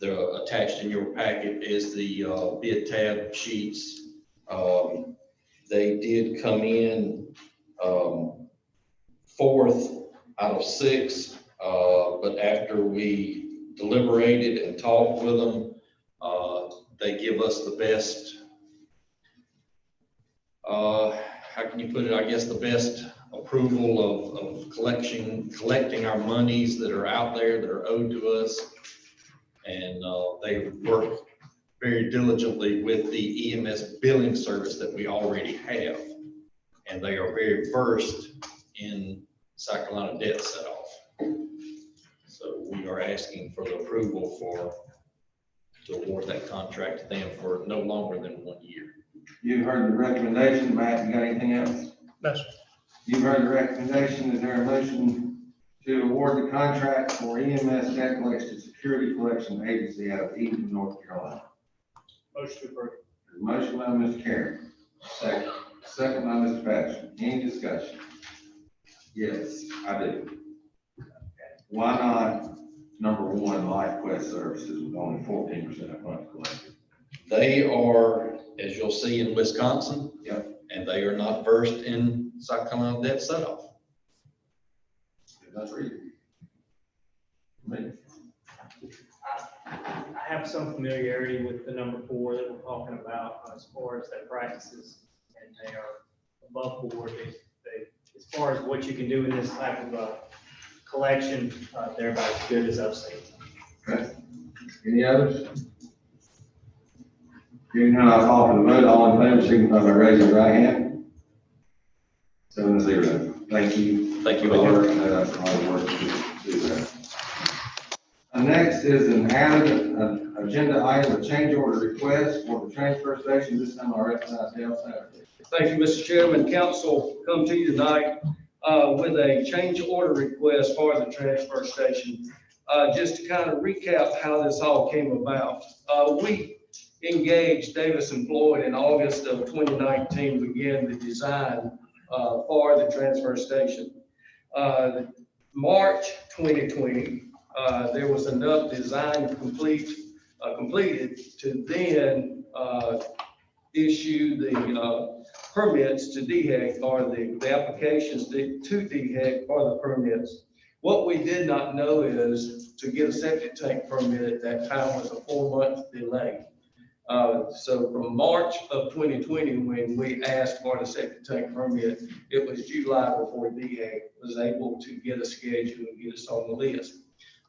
They're attached in your packet is the bid tab sheets. They did come in fourth out of 6, but after we deliberated and talked with them, they give us the best, how can you put it, I guess the best approval of collecting our monies that are out there that are owed to us. And they work very diligently with the EMS billing service that we already have. And they are very versed in South Carolina debt set-off. So we are asking for the approval for to award that contract to them for no longer than 1 year. You've heard the recommendation. Matt, you got anything else? No, sir. You've heard the recommendation. Is there a motion to award the contract for EMS debt collection security collection agency out of Eaton, North Carolina? Motion to approve. There's a motion by Mr. Carey. Second. Second by Mr. Patterson. Any discussion? Yes, I do. Why not number one, LifeQuest Services with only 14% of funds collected? They are, as you'll see in Wisconsin. Yep. And they are not versed in South Carolina debt set-off. That's right. Me. I have some familiarity with the number 4 that we're talking about as far as their practices, and they are above board. They, as far as what you can do in this type of collection, they're about as good as I've seen. Okay. Any others? Hearing none, I'll call for the vote. All in favor, signify by raising your right hand. 7-0. Thank you. Thank you. For the work. That's hard work to do that. Next is an added agenda item, a change order request for the transfer station. This time I recognize Dale Satterthwaite. Thank you, Mr. Chairman. Council, come to you tonight with a change order request for the transfer station. Just to kind of recap how this all came about. We engaged Davis and Floyd in August of 2019, began the design for the transfer station. March 2020, there was enough design completed to then issue the permits to DHEC, or the applications to DHEC for the permits. What we did not know is to get a septic tank permit at that time was a 4-month delay. So from March of 2020, when we asked for the septic tank permit, it was July before DHEC was able to get a schedule and get us on the list.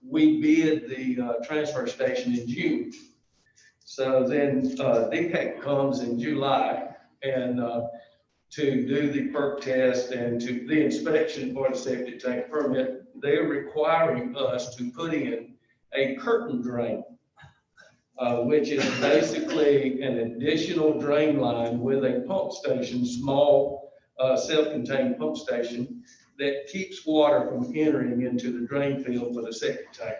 We bid the transfer station in June. So then DHEC comes in July and to do the perk test and to the inspection for the septic tank permit, they're requiring us to put in a curtain drain, which is basically an additional drain line with a pump station, small self-contained pump station that keeps water from entering into the drain field for the septic tank,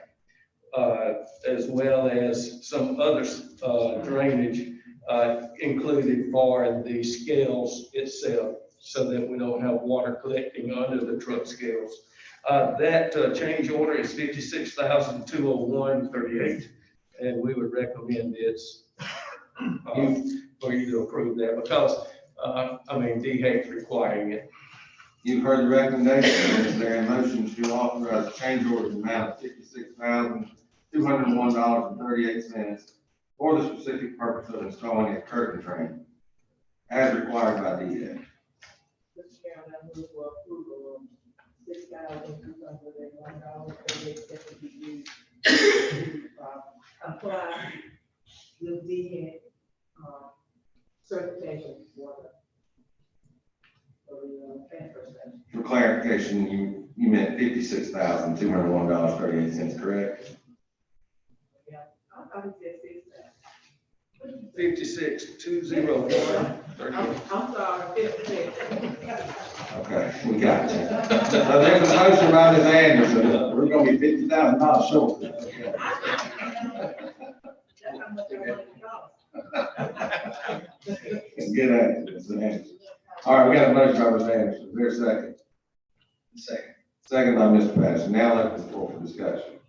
as well as some other drainage included for the scales itself, so that we don't have water collecting under the truck scales. That change order is $56,201.38, and we would recommend this for you to approve that, because DHEC's requiring it. You've heard the recommendation. Is there a motion to authorize a change order in the amount of $56,201.38 for the specific purpose of installing a curtain drain as required by DHEC? Mr. Chairman, I move for approval of $6,201.38 to be used to comply with DHEC certification for the transfer station. For clarification, you meant $56,201.38, correct? Yeah, I thought it said 56,201.38. I'm sorry, 56. Okay, we got you. So there's a motion by Ms. Anderson. We're gonna be $50,000 short. That's how much I want it to cost. Get at it, Ms. Anderson. All right, we got a motion by Ms. Anderson. Is there a second? Second. Second by Mr. Patterson. Now let's go for discussion.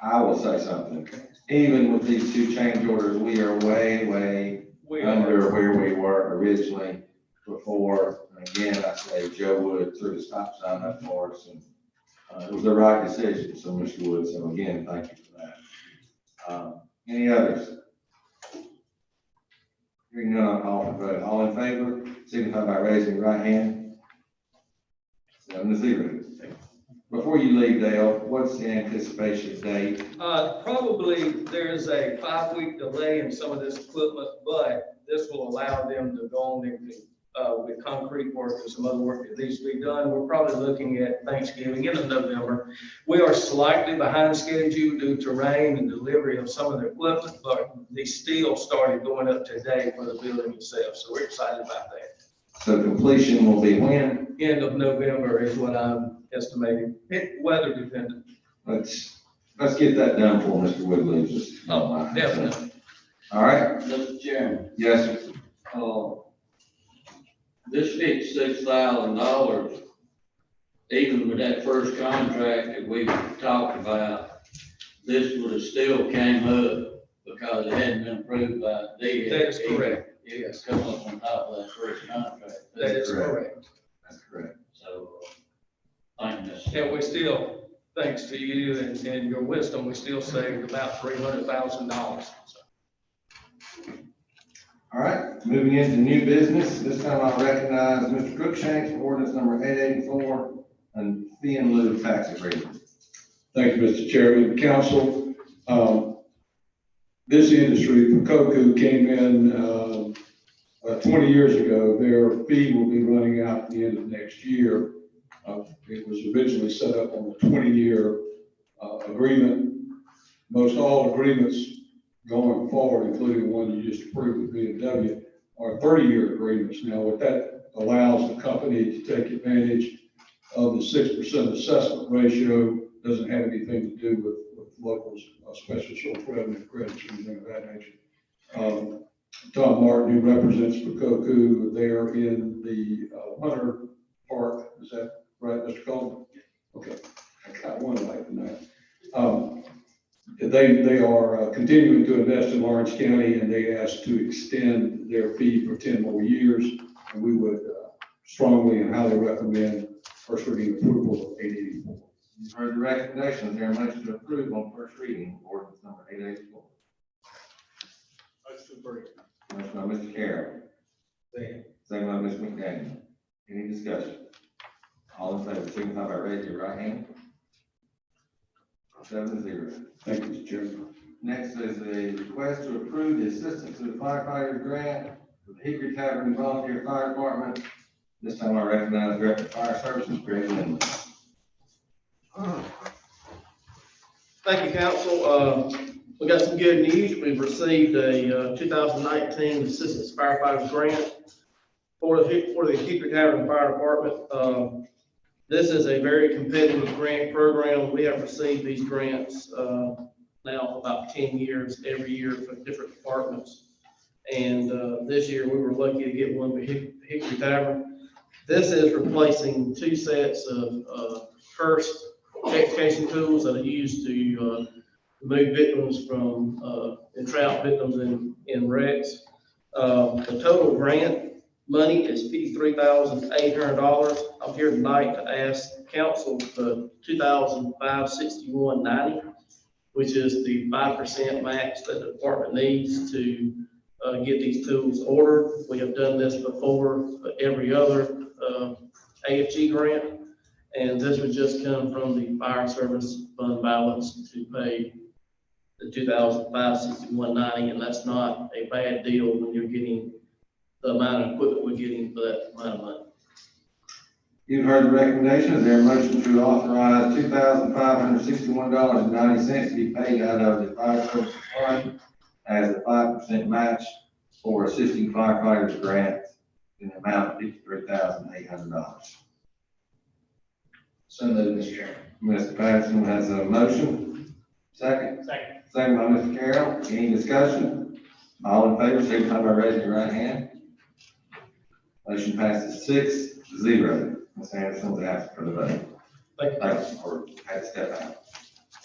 I will say something. Even with these two change orders, we are way under where we were originally before. And again, I say Joe Wood threw the stop sign up for us, and it was the right decision, so Mr. Wood. So again, thank you for that. Any others? Hearing none, I'll call for vote. All in favor, signify by raising your right hand. 7-0. Before you leave, Dale, what's the anticipation date? Probably there's a 5-week delay in some of this equipment, but this will allow them to go on and with concrete work and some other work that needs to be done. We're probably looking at Thanksgiving into November. We are slightly behind schedule due to rain and delivery of some of the equipment, but the steel started going up today for the building itself, so we're excited about that. So completion will be when? End of November is what I'm estimating, weather dependent. Let's get that done for Mr. Wiggly. Just- Oh, definitely. All right, Mr. Chairman, yes, sir. this $56,000, even with that first contract that we talked about, this would have still came up because it hadn't been approved by DHEC. That is correct. It was come up on top of that first contract. That is correct. That's correct. So, thank you, Mr. And Chairman. we still, thanks to you and your wisdom, we still saved about $300,000. All right, moving into new business. This time I'll recognize Mr. Cruikshank for ordinance number 884 and fee in lieu of tax agreement. Thank you, Mr. Chairman, council. This industry, Koku, came in 20 years ago. Their fee will be running out at the end of next year. It was originally set up on a 20-year agreement. Most all agreements going forward, including the one you just approved with BMW, are 30-year agreements. Now, what that allows the company to take advantage of the 6% assessment ratio. Doesn't have anything to do with locals, special source revenue credits or anything of that nature. Tom Martin, who represents Koku, they are in the Hunter Park. Is that right, Mr. Coleman? Okay, I got one right tonight. They are continuing to invest in Lawrence County, and they asked to extend their fee for 10 more years. And we would strongly and highly recommend first reading approval of 884. You've heard the recommendation. Is there a motion to approve on first reading ordinance number 884? Motion approved. Motion by Mr. Carroll. Second by Ms. McDaniel. Any discussion? All in favor, signify by raising your right hand. 7-0. Thank you, Mr. Chairman. Next is a request to approve the assistance to the firefighters grant for the Hickory Tavern Volunteer Fire Department. This time I recognize Director of Fire Services, Greg Lindley. Thank you, council. We got some good news. We've received a 2019 Assistance Firefighters Grant for the Hickory Tavern Fire Department. This is a very competitive grant program. We have received these grants now about 10 years, every year for different departments. And this year we were lucky to get one for Hickory Tavern. This is replacing 2 sets of first excavation tools that are used to remove victims from entrap victims in wrecks. The total grant money is $53,800. I'm here tonight to ask council for $2,561.90, which is the 5% max that the department needs to get these tools ordered. We have done this before for every other AFG grant, and this would just come from the fire service fund balance to pay the $2,561.90, and that's not a bad deal when you're getting the amount of equipment we're getting for that amount of money. You've heard the recommendation. Is there a motion to authorize $2,561.90 to be paid out of the fire services fund as a 5% match for assisting firefighters grant in the amount of $53,800? So moved, Mr. Chairman. Mr. Patterson has a motion. Second. Second by Mr. Carroll. Any discussion? All in favor, signify by raising your right hand. Motion passes 6-0. Ms. Anderson will ask for the vote. Thank you. Or had to step out.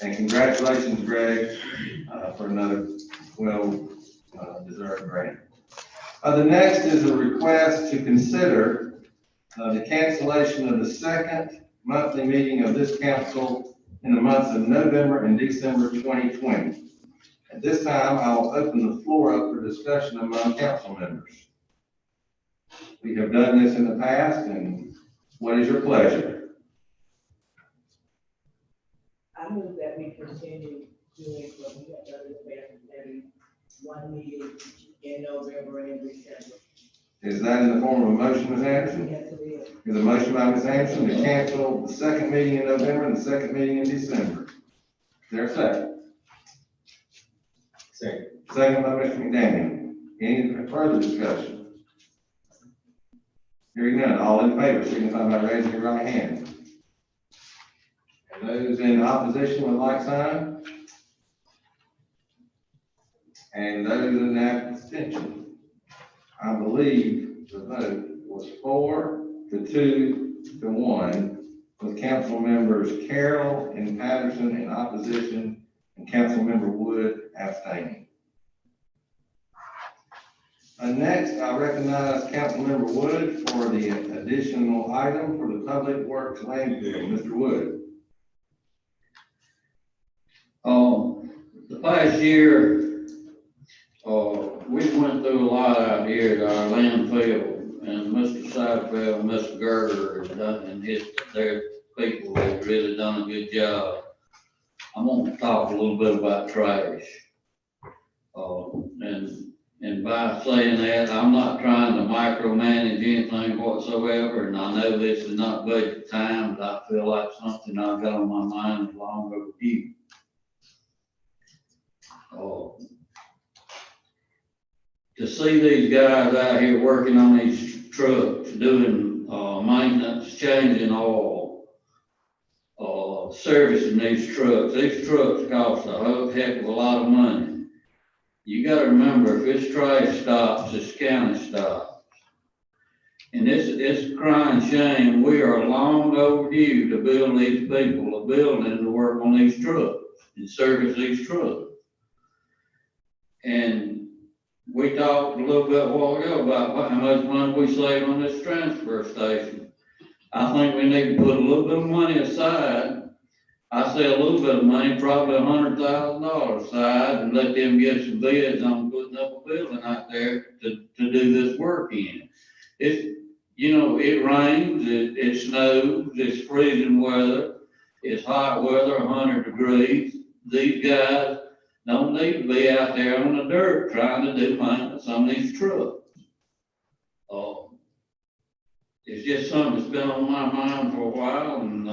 And congratulations, Greg, for another deserved grant. The next is a request to consider the cancellation of the second monthly meeting of this council in the months of November and December 2020. At this time, I'll open the floor up for discussion among council members. We have done this in the past, and what is your pleasure? I move that we continue doing what we have done in the past, every one meeting in November and December. Is that in the form of a motion, Ms. Anderson? Yes, it is. Is a motion by Ms. Anderson to cancel the second meeting in November and the second meeting in December? Is there a second? Second. Second by Mr. McDaniel. Any further discussion? Hearing none, all in favor, signify by raising your right hand. And those in opposition with like sign? And those in abstention? I believe the vote was 4-2-1, with council members Carroll and Patterson in opposition and council member Wood abstaining. Next, I recognize Councilmember Wood for the additional item for the Public Works landfill. Mr. Wood. The past year, we went through a lot out here at our landfill, and Mr. Satterfield and Mr. Gerber their people have really done a good job. I'm gonna talk a little bit about trash. And by saying that, I'm not trying to micromanage anything whatsoever, and I know this is not budget time, but I feel like something I've got on my mind is long overdue. To see these guys out here working on these trucks, doing maintenance, changing oil, servicing these trucks cost a whole heck of a lot of money. You gotta remember, if it's trash stops, it's county stops. And it's a crying shame, we are long overdue to build these people a building to work on these trucks and service these trucks. And we talked a little bit a while ago about how much money we save on this transfer station. I think we need to put a little bit of money aside. I say a little bit of money, probably $100,000 aside, and let them get some bids on putting up a building out there to do this work in. It rains, it snows, it's freezing weather, it's hot weather, 100 degrees. These guys don't need to be out there on the dirt trying to do maintenance on these trucks. It's just something that's been on my mind for a while, and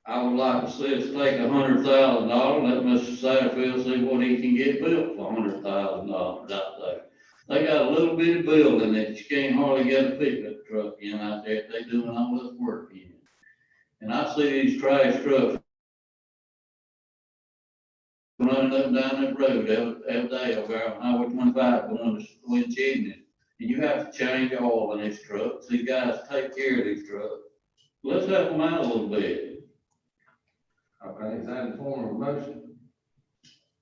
I would like to see us take $100,000, let Mr. Satterfield see what he can get built for $100,000 out there. They got a little bitty building that you can't hardly get a pickup truck in out there if they doing all this work in. And I see these trash trucks running up and down that road every day over on Highway 25 going to Twin Chimneys. And you have to change oil in these trucks. These guys take care of these trucks. Let's help them out a little bit. Okay, is that in the form of a motion?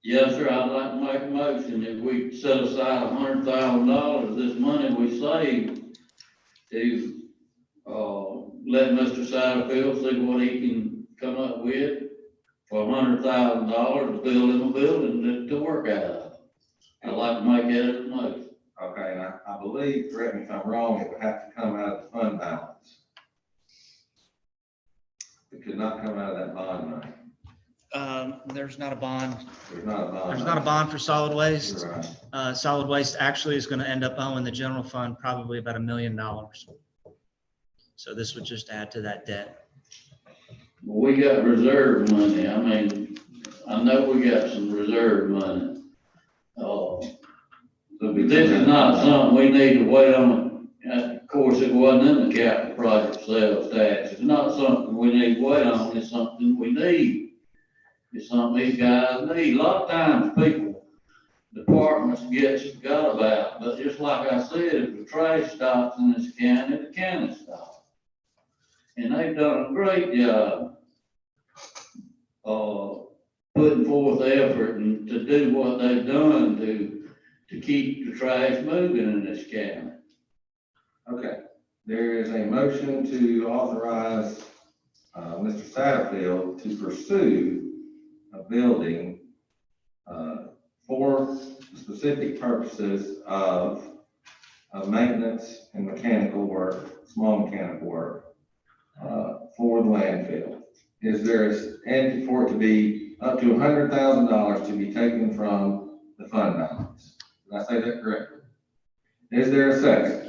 Yes, sir, I'd like to make a motion that we set aside $100,000, this money we saved, to, let Mr. Satterfield see what he can come up with for $100,000 to build him a building to work out of. I'd like to make that as a motion. Okay, and I believe, correct me if I'm wrong, it would have to come out of the fund balance. It could not come out of that bond money. There's not a bond. There's not a bond. There's not a bond for solid waste. You're right. Solid waste actually is going to end up owing the general fund probably about $1 million. So this would just add to that debt. We got reserve money. I mean, I know we got some reserve money. This is not something we need to wait on. Of course, it wasn't in the capital project sales tax. It's not something we need to wait on. It's something we need. It's something these guys need. A lot of times people, departments get forgot about, but just like I said, if the trash stops in this county, the county stops. And they've done a great job putting forth effort and to do what they've done to keep the trash moving in this county. Okay, there is a motion to authorize Mr. Satterfield to pursue a building for specific purposes of maintenance and mechanical work, small mechanical work for the landfill. Is there, and for it to be up to $100,000 to be taken from the fund balance? Did I say that correctly? Is there a second?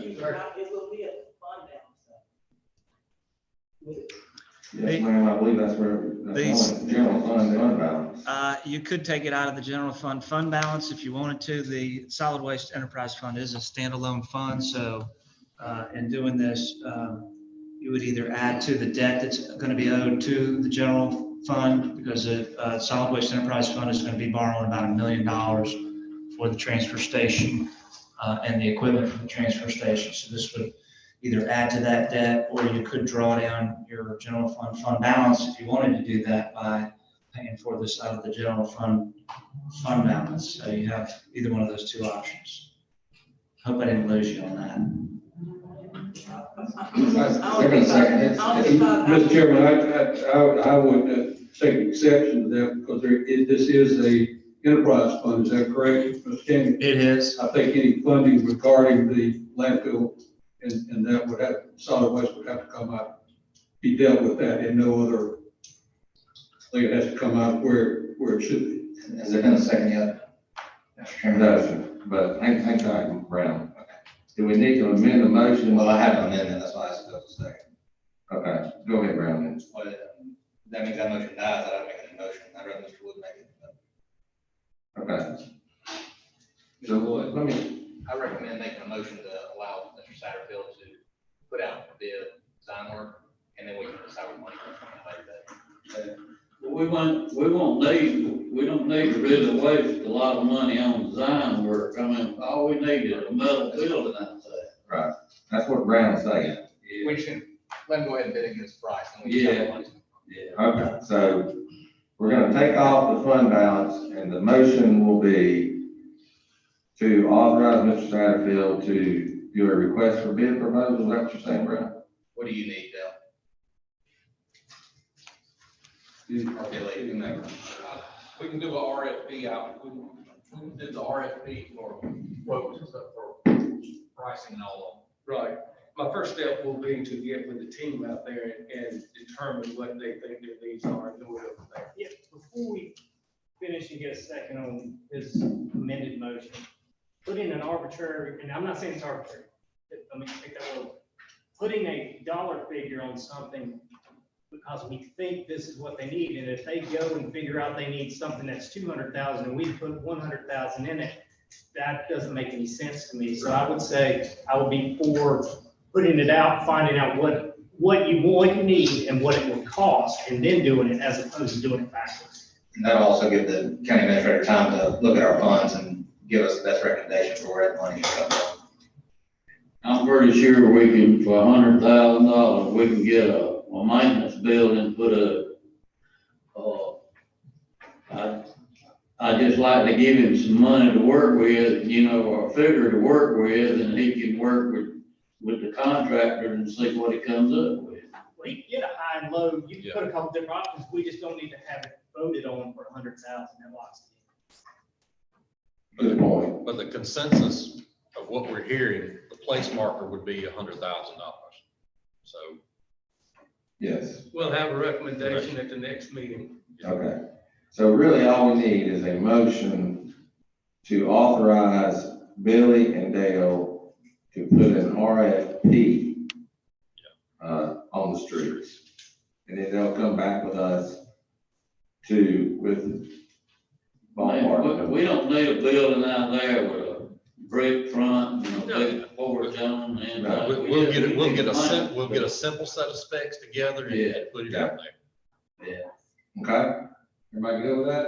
Yes, ma'am, I believe that's where, that's only general fund fund balance. You could take it out of the general fund balance if you wanted to. The solid waste enterprise fund is a standalone fund, so in doing this, you would either add to the debt that's going to be owed to the general fund, because the solid waste enterprise fund is going to be borrowing about $1 million for the transfer station and the equipment for the transfer station. So this would either add to that debt, or you could draw down your general fund balance if you wanted to do that by paying for this out of the general fund balance. So you have either one of those two options. Hope I didn't lose you on that. Mr. Chairman, I would take exception to that because this is a enterprise fund, is that correct, Mr. King? It is. I think any funding regarding the landfill and that would have, solid waste would have to come out, be dealt with that and no other, I think it has to come out where it should be. Has there been a second yet? Mr. Chairman, no, sir, but hang tight, Brown. Okay. Do we need to amend the motion? Well, I have an amendment, that's why I said a second. Okay, go ahead, Brown, then. Well, that means that motion dies, I don't make any motion, I'd rather Mr. Wood make it. Okay. So let me, I recommend making a motion to allow Mr. Satterfield to put out for bid design work, and then we can decide what money we're going to make that. We don't need to really waste a lot of money on design work. I mean, all we need is a metal building out there. right, that's what Brown's saying. We should let him go ahead and bid against price. And we can tell what money. Yeah. Okay, so we're gonna take off the fund balance, and the motion will be to authorize Mr. Satterfield to do a request for bid proposal. Is that what you're saying, Brown? What do you need, Dale? Okay, lady, you make. We can do a RFP out, we can do the RFP for quotes and stuff for pricing and all Right. My first step will be to get with the team out there and determine what they think their needs are and do it over there. Yeah, before we finish and get a second on this amended motion, put in an arbitrary, and I'm not saying it's arbitrary, let me take that over. Putting a dollar figure on something because we think this is what they need, and if they go and figure out they need something that's 200,000 and we put 100,000 in it, that doesn't make any sense to me. So I would say I would be for putting it out, finding out what you need and what it would cost, and then doing it as opposed to doing it backwards. And that'll also give the county administrator time to look at our funds and give us the best recommendation for where that money should come from. I'm pretty sure we can, for $100,000, we can get a maintenance building, put I just like to give him some money to work with, you know, or a figure to work with, and he can work with the contractor and see what he comes up with. Well, you can get a high and low, you can put a couple different options, we just don't need to have it voted on for 100,000 and lots. Good point. But the consensus of what we're hearing, the place marker would be $100,000. So. Yes. We'll have a recommendation at the next meeting. Okay, so really all we need is a motion to authorize Billy and Dale to put an RFP on the streets. And then they'll come back with us with ballpark. We don't need a building out there with a brick front, you know, big porch on and. We'll get a simple set of specs together and put it out there. Yeah. Okay, everybody good with that?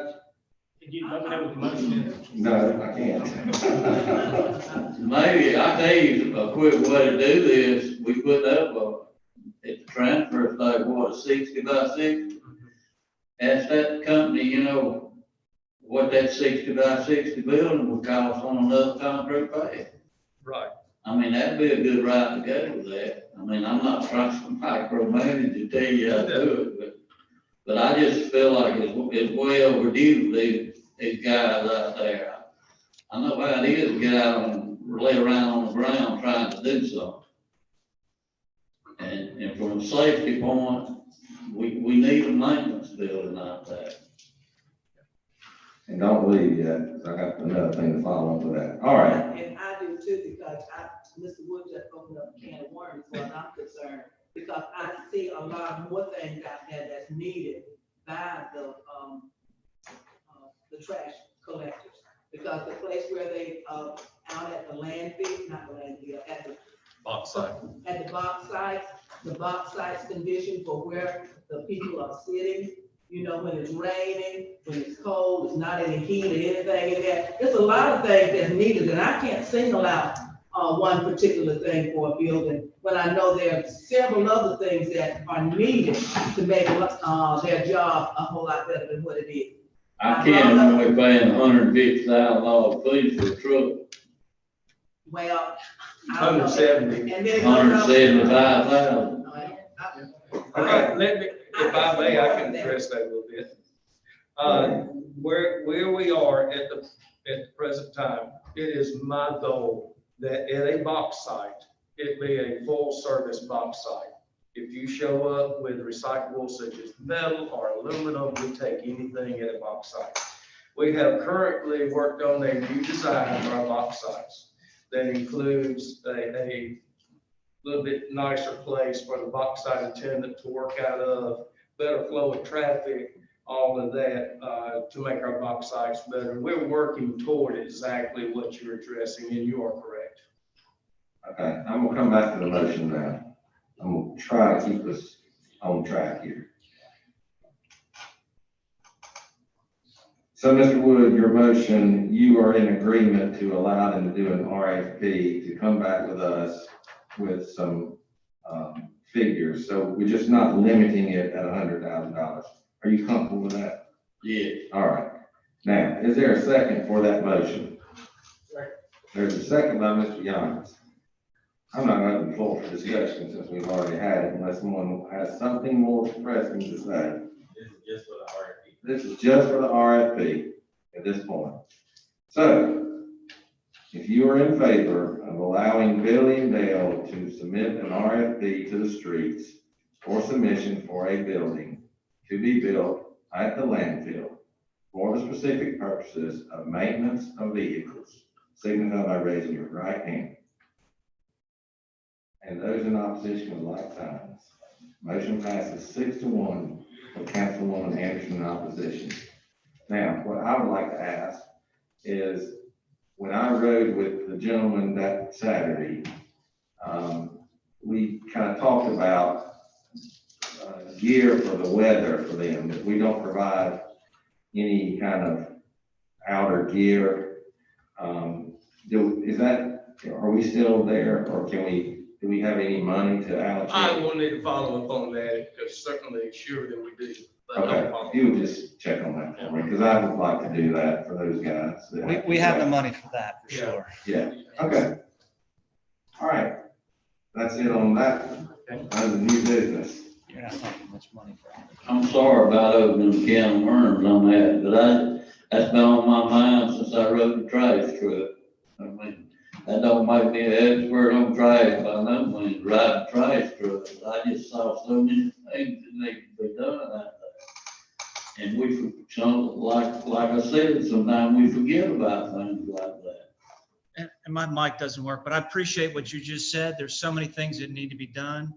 Could you let me know what the motion is? No, I can't. Maybe, I tell you, a quick way to do this, we put up at the transfer station, what, 60 by 60? Ask that company, you know, what that 60 by 60 building would cost on another concrete pad. Right. I mean, that'd be a good route to go with that. I mean, I'm not trying to micromanage to tell you how to do it, but I just feel like it's way overdue, these guys out there. I know how it is to get out and lay around on the ground trying to do something. And from a safety point, we need a maintenance building out there. And don't leave yet, 'cause I got another thing to follow up with that. All right. And I do too, because Mr. Wood just opened up a can of worms, as far as I'm concerned. Because I see a lot more things out there that's needed by the trash collectors. Because the place where they, out at the landfill, not the landfill, at the Box site. at the box sites condition for where the people are sitting, you know, when it's raining, when it's cold, it's not any heat or anything in there. There's a lot of things that's needed, and I can't single out one particular thing for a building, but I know there are several other things that are needed to make their job a whole lot better than what it is. I can't only paying $150,000 fee for a truck. Well, I don't know. 170. And then it goes up- $175,000. Okay, let me, if I may, I can address that a little bit. Where we are at the present time, it is my goal that at a box site, it be a full-service box site. If you show up with recyclables such as metal or aluminum, we take anything at a box site. We have currently worked on a new design for our box sites that includes a little bit nicer place for the box site attendant to work out of, better flow of traffic, all of that, to make our box sites better. We're working toward exactly what you're addressing, and you are correct. Okay, I'm gonna come back to the motion now. I'm gonna try to keep us on track here. So, Mr. Wood, your motion, you are in agreement to allow them to do an RFP to come back with us with some figures. So we're just not limiting it at $100,000. Are you comfortable with that? Yeah. All right. Now, is there a second for that motion? There's a second by Mr. Yons. I'm not going to open the floor for discussion since we've already had it, unless someone has something more pressing to say. This is just for the RFP. This is just for the RFP at this point. So, if you are in favor of allowing Billy and Dale to submit an RFP to the streets for submission for a building to be built at the landfill for the specific purposes of maintenance of vehicles, signify by raising your right hand. And those in opposition with like signs. Motion passes 6-1 with Councilwoman Anderson in opposition. Now, what I would like to ask is, when I rode with the gentleman that Saturday, we kind of talked about gear for the weather for them, that we don't provide any kind of outer gear. Are we still there, or do we have any money to allocate? I will need to follow up on that, because certainly sure that we do. but Okay, no problem. if you would just check on that for me, because I would like to do that for those guys. that We to have do the that. money for that, for Yeah. sure. Yeah, okay. All right. That's it on that. Under new business. You're not talking much money for it. I'm sorry about opening a can of worms on that, but that's been on my mind since I rode the trash truck. I mean, that don't make me an expert on trash by no means, riding trash trucks. I just saw so many things that need to be done out there. And like I said, sometimes we forget about things like that. And my mic doesn't work, but I appreciate what you just said. There's so many things that need to be done.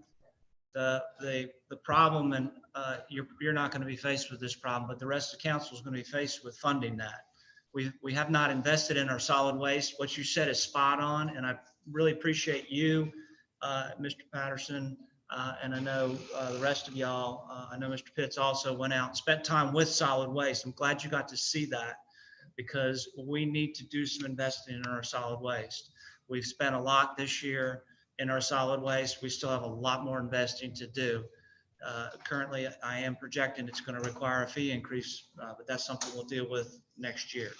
The problem, and you're not going to be faced with this problem, but the rest of the council is going to be faced with funding that. We have not invested in our solid waste. What you said is spot on, and I really appreciate you, Mr. Patterson, and I know the rest of y'all. I know Mr. Pitts also went out and spent time with solid waste. I'm glad you got to see that, because we need to do some investing in our solid waste. We've spent a lot this year in our solid waste. We still have a lot more investing to do. Currently, I am projecting it's going to require a fee increase, but that's something we'll deal with next year.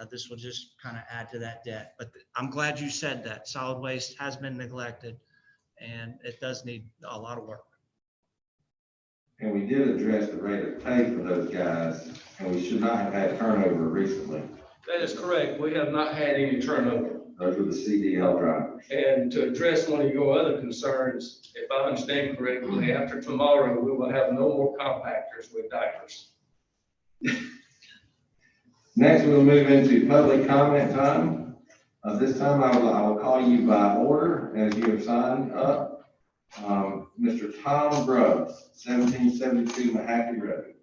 This will just kind of add to that debt. But I'm glad you said that. Solid waste has been neglected, and it does need a lot of work. And we did address the rate of pay for those guys, and we should not have had turnover recently. That is correct. We have not had any turnover. Those were the CDL drivers. And to address one of your other concerns, if I understand correctly, after tomorrow, we will have no more compactors with diapers. Next, we'll move into public comment time. This time I will call you by order as you have signed up. Mr. Tom Grubbs, 1772 Mahaffey Road.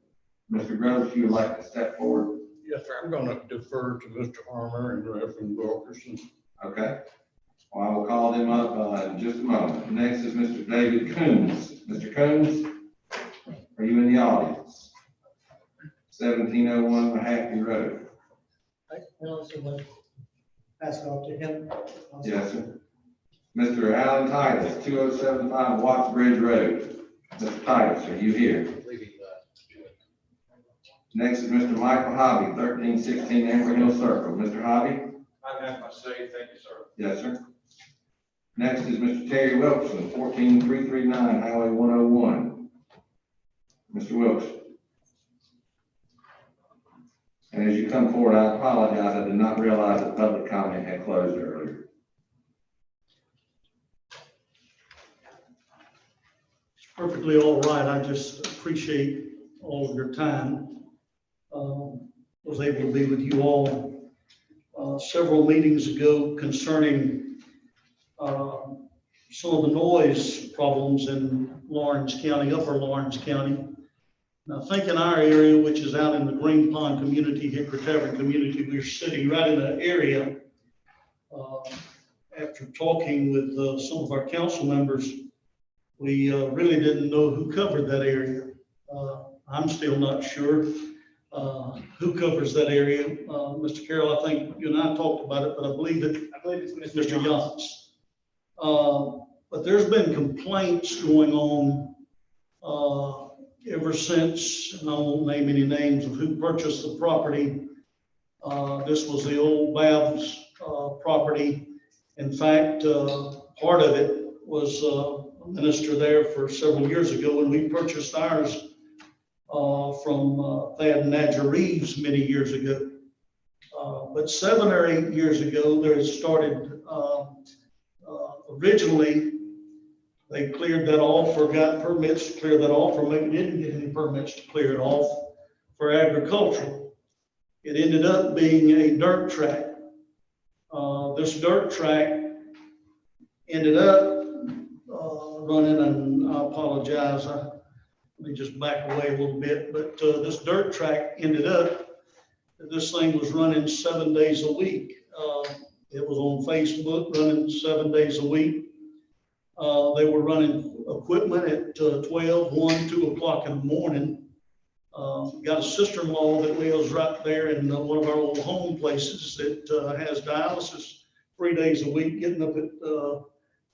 Mr. Grubbs, if you would like to step forward. Yes, sir. I'm gonna defer to Mr. Armour and Reverend Wilkerson. Okay. Well, I will call them up in just a moment. Next is Mr. David Coons. Mr. Coons, are you in the audience? 1701 Mahaffey Road. Pass it off to him. Yes, sir. Mr. Alan Titus, 2075 Watts Bridge Road. Mr. Titus, are you here? Next is Mr. Michael Hobby, 1316 Amber Hill Circle. Mr. Hobby? I have my say, thank you, sir. Yes, sir. Next is Mr. Terry Wilson, 14339 Highway 101. Mr. Wilson. And as you come forward, I apologize, I did not realize that public comment had closed earlier. Perfectly all right. I just appreciate all of your time. Was able to be with you all several meetings ago concerning some of the noise problems in Lawrence County, upper Lawrence County. Now, I think in our area, which is out in the Green Pond community, Hickory Tavern community, we're sitting right in an area. After talking with some of our council members, we really didn't know who covered that area. I'm still not sure who covers that area. Mr. Carroll, I think you and I talked about it, but I believe it's Mr. Yance. But there's been complaints going on ever since, and I won't name any names of who purchased the property. This was the old Babs property. In fact, part of it was a minister there for several years ago when we purchased ours from Thad and Nadja Reeves many years ago. But 7 or 8 years ago, there started, originally, they cleared that off or got permits to clear that off, or maybe didn't get any permits to clear it off for agricultural. It ended up being a dirt track. This dirt track ended up running, and I apologize, let me just back away a little bit, but this dirt track ended up, this thing was running 7 days a week. It was on Facebook running 7 days a week. They were running equipment at 12, 1, 2 o'clock in the morning. Got a sister-in-law that lives right there in one of our old home places that has dialysis 3 days a week, getting up at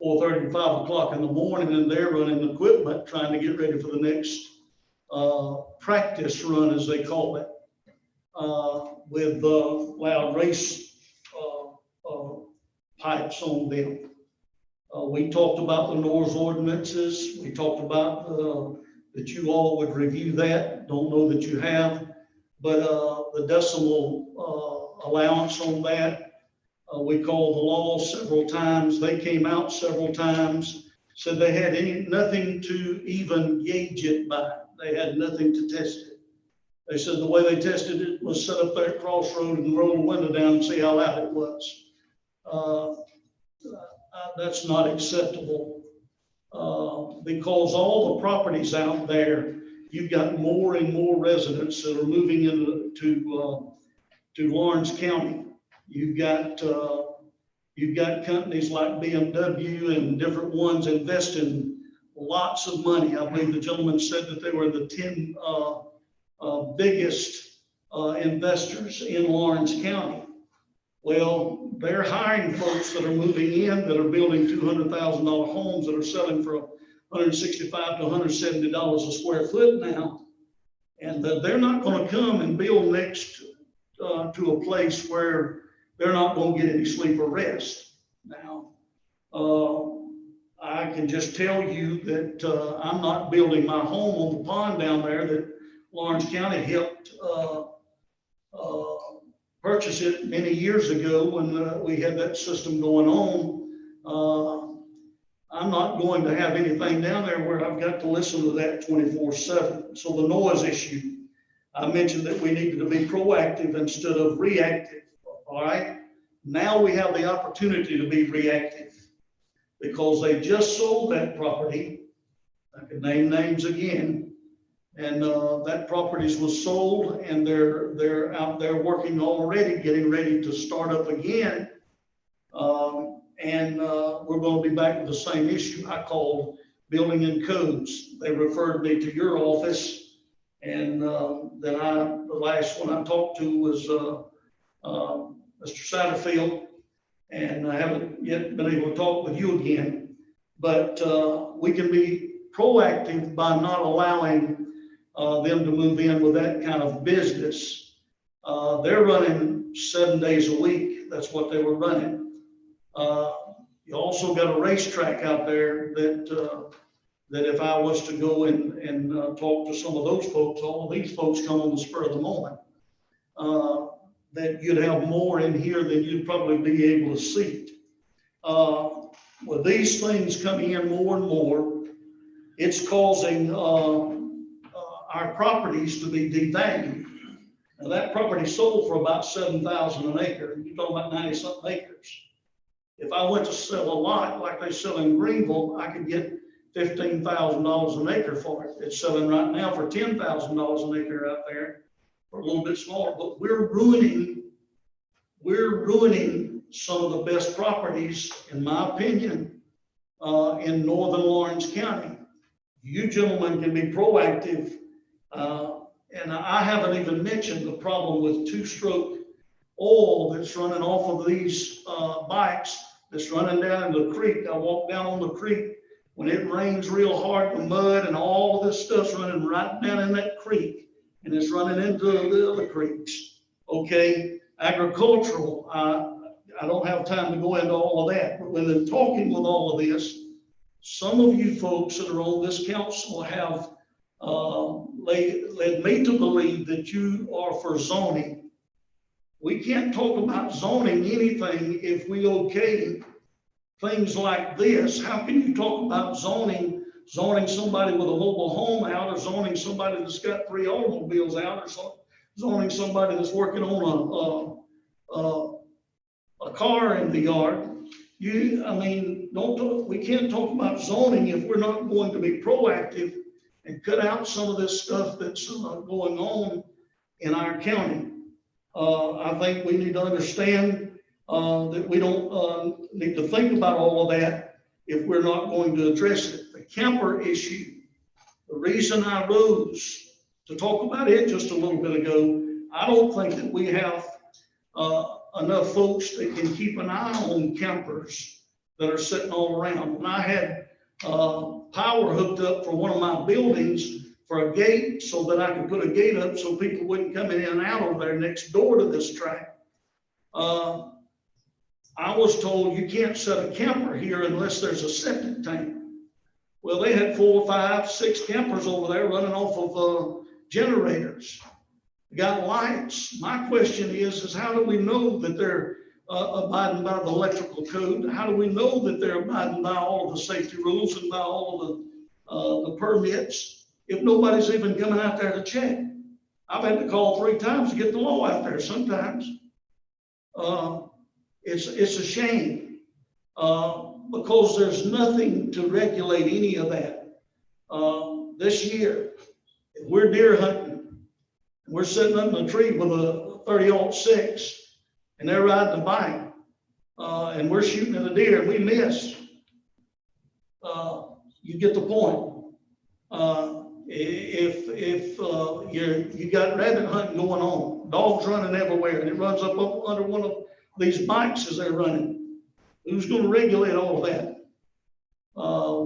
4:30 and 5 o'clock in the morning, and they're running equipment, trying to get ready for the next practice run, as they call it, with loud race pipes on them. We talked about the noise ordinances. We talked about that you all would review that. Don't know that you have, but the decimal allowance on that. We called the law several times. They came out several times, said they had nothing to even gauge it by. They had nothing to test it. They said the way they tested it was set up there at Crossroad and roll the window down and see how loud it was. That's not acceptable because all the properties out there, you've got more and more residents that are moving into Lawrence County. You've got companies like BMW and different ones investing lots of money. I believe the gentleman said that they were the 10 biggest investors in Lawrence County. Well, they're hiring folks that are moving in, that are building $200,000 homes that are selling for $165 to $170 a square foot now. And they're not going to come and build next to a place where they're not going to get any sleep or rest. Now, I can just tell you that I'm not building my home on the pond down there that Lawrence County helped purchase it many years ago when we had that system going on. I'm not going to have anything down there where I've got to listen to that 24/7. So the noise issue, I mentioned that we needed to be proactive instead of reactive. All right. Now we have the opportunity to be reactive because they just sold that property. I could name names again. And that properties was sold and they're out there working already, getting ready to start up again. We're going to be back with the same issue. I called Building and Codes. They referred me to your office. And the last one I talked to was Mr. Satterfield. And I haven't yet been able to talk with you again. But we can be proactive by not allowing them to move in with that kind of business. They're running 7 days a week. That's what they were running. You also got a racetrack out there that if I was to go and talk to some of those folks, all of these folks come on the spur of the moment, that you'd have more in here than you'd probably be able to seat. With these things coming in more and more, it's causing our properties to be devalued. Now that property sold for about $7,000 an acre. You're talking about 90-something acres. If I went to sell a lot like they sell in Greenville, I could get $15,000 an acre for it. It's selling right now for $10,000 an acre out there, or a little bit smaller. But we're ruining some of the best properties, in my opinion, in northern Lawrence County. You gentlemen can be proactive. And I haven't even mentioned the problem with two-stroke oil that's running off of these bikes, that's running down in the creek. I walk down on the creek when it rains real hard, the mud and all of this stuff's running right down in that creek, and it's running into the other creeks. Okay, agricultural, I don't have time to go into all of that, but when they're talking with all of this, some of you folks that are on this council have led me to believe that you are for zoning. We can't talk about zoning anything if we okay things like this. How can you talk about zoning somebody with a mobile home out, or zoning somebody that's got 3 automobiles out, or zoning somebody that's working on a car in the yard? We can't talk about zoning if we're not going to be proactive and cut out some of this stuff that's going on in our county. I think we need to understand that we don't need to think about all of that if we're not going to address it. The camper issue, the reason I rose to talk about it just a little bit ago, I don't think that we have enough folks that can keep an eye on campers that are sitting all around. And I had power hooked up for one of my buildings for a gate so that I could put a gate up so people wouldn't come in and out over there next door to this track. I was told you can't set a camper here unless there's a septic tank. Well, they had 4, 5, 6 campers over there running off of generators. They got lights. My question is how do we know that they're abiding by the electrical code? How do we know that they're abiding by all of the safety rules and by all of the permits if nobody's even coming out there to check? I've had to call 3 times to get the law out there sometimes. It's a shame because there's nothing to regulate any of that. This year, if we're deer hunting, we're sitting up in a tree with a 30-06 and they're riding a bike and we're shooting at a deer and we miss. You get the point. If you got rabbit hunting going on, dogs running everywhere, and it runs up under one of these bikes as they're running, who's going to regulate all of that?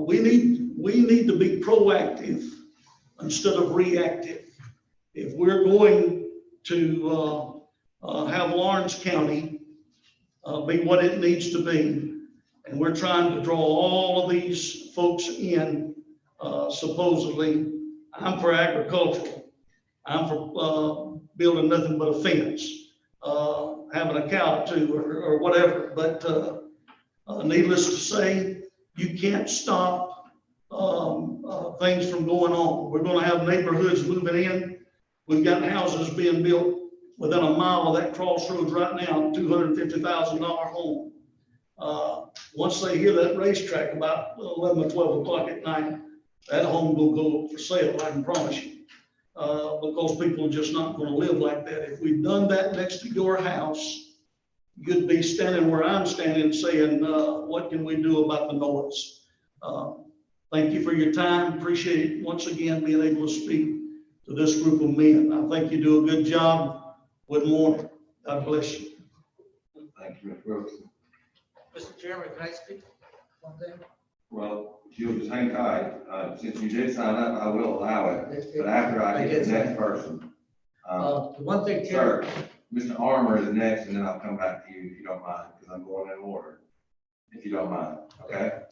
We need to be proactive instead of reactive. If we're going to have Lawrence County be what it needs to be, and we're trying to draw all of these folks in, supposedly, I'm for agricultural. I'm for building nothing but a fence, having a cow or 2 or whatever. But needless to say, you can't stop things from going on. We're going to have neighborhoods moving in. We've got houses being built within a mile of that crossroads right now, $250,000 home. Once they hear that racetrack about 11 or 12 o'clock at night, that home will go up for sale, I can promise you. Because people are just not gonna live like that. If we'd done that next to your house, you'd be standing where I'm standing saying, what can we do about the noise? Thank you for your time. Appreciate it once again being able to speak to this group of men. I think you do a good job with more. God bless you. Thank you, Mr. Wilson. Mr. Chairman, can I speak one thing? Well, if you'll just hang tight, since you did sign up, I will allow it, but after I get the next person. The one thing, Sir, Mr. Armour is next, and then I'll come back to you if you don't mind, because I'm going in order, if you don't mind, okay?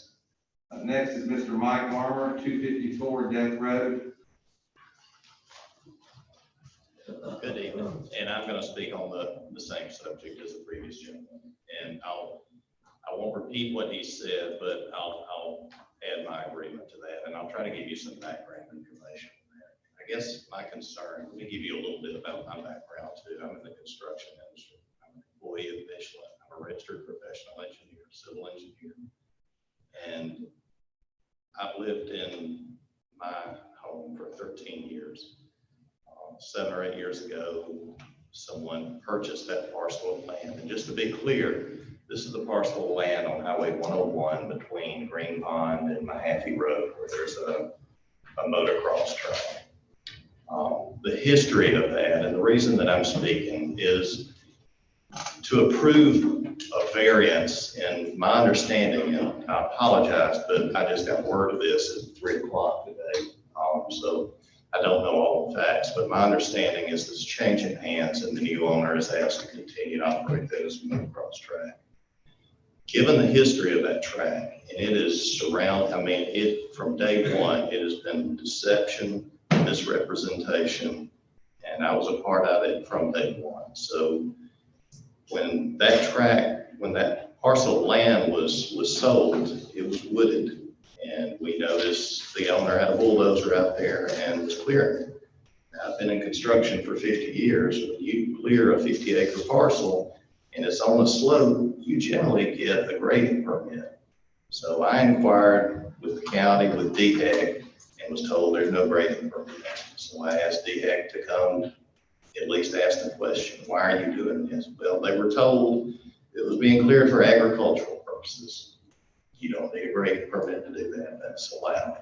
Next is Mr. Mike Armour, 254 Death Road. Good evening, and I'm gonna speak on the same subject as the previous gentleman. And I won't repeat what he said, but I'll add my agreement to that, and I'll try to give you some background information. I guess my concern, let me give you a little bit about my background too. I'm in the construction industry. I'm an employee of Michelin. I'm a registered professional engineer, civil engineer. And I've lived in my home for 13 years. 7 or 8 years ago, someone purchased that parcel of land. And just to be clear, this is the parcel of land on Highway 101 between Green Pond and Mahaffey Road, where there's a motocross track. The history of that, and the reason that I'm speaking, is to approve a variance, and my understanding, and I apologize, but I just got word of this at 3 o'clock today. So I don't know all the facts, but my understanding is this change in hands and the new owner is asked to continue to operate that as a motocross track. Given the history of that track, and it is from day one, it has been deception, misrepresentation, and I was a part of it from day one. So when that parcel of land was sold, it was wooded. And we noticed the owner had a bulldozer out there and was clearing it. Now, I've been in construction for 50 years. When you clear a 50-acre parcel and it's on a slope, you generally get a grading permit. So I inquired with the county, with DHEC, and was told there's no grading permit. So I asked DHEC to come at least ask the question, why are you doing this? Well, they were told it was being cleared for agricultural purposes. You don't need a grading permit to do that. That's allowed.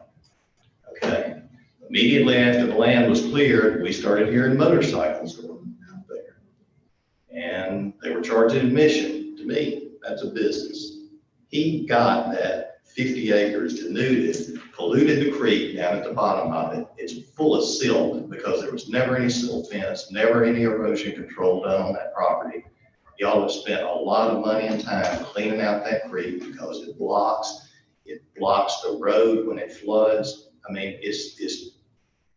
Okay. Immediately after the land was cleared, we started hearing motorcycles going out there. And they were charging admission to me. That's a business. He got that 50 acres denuded, polluted the creek down at the bottom of it. It's full of silt because there was never any silt fence, never any erosion control done on that property. Y'all have spent a lot of money and time cleaning out that creek because it blocks the road when it floods. I mean, it's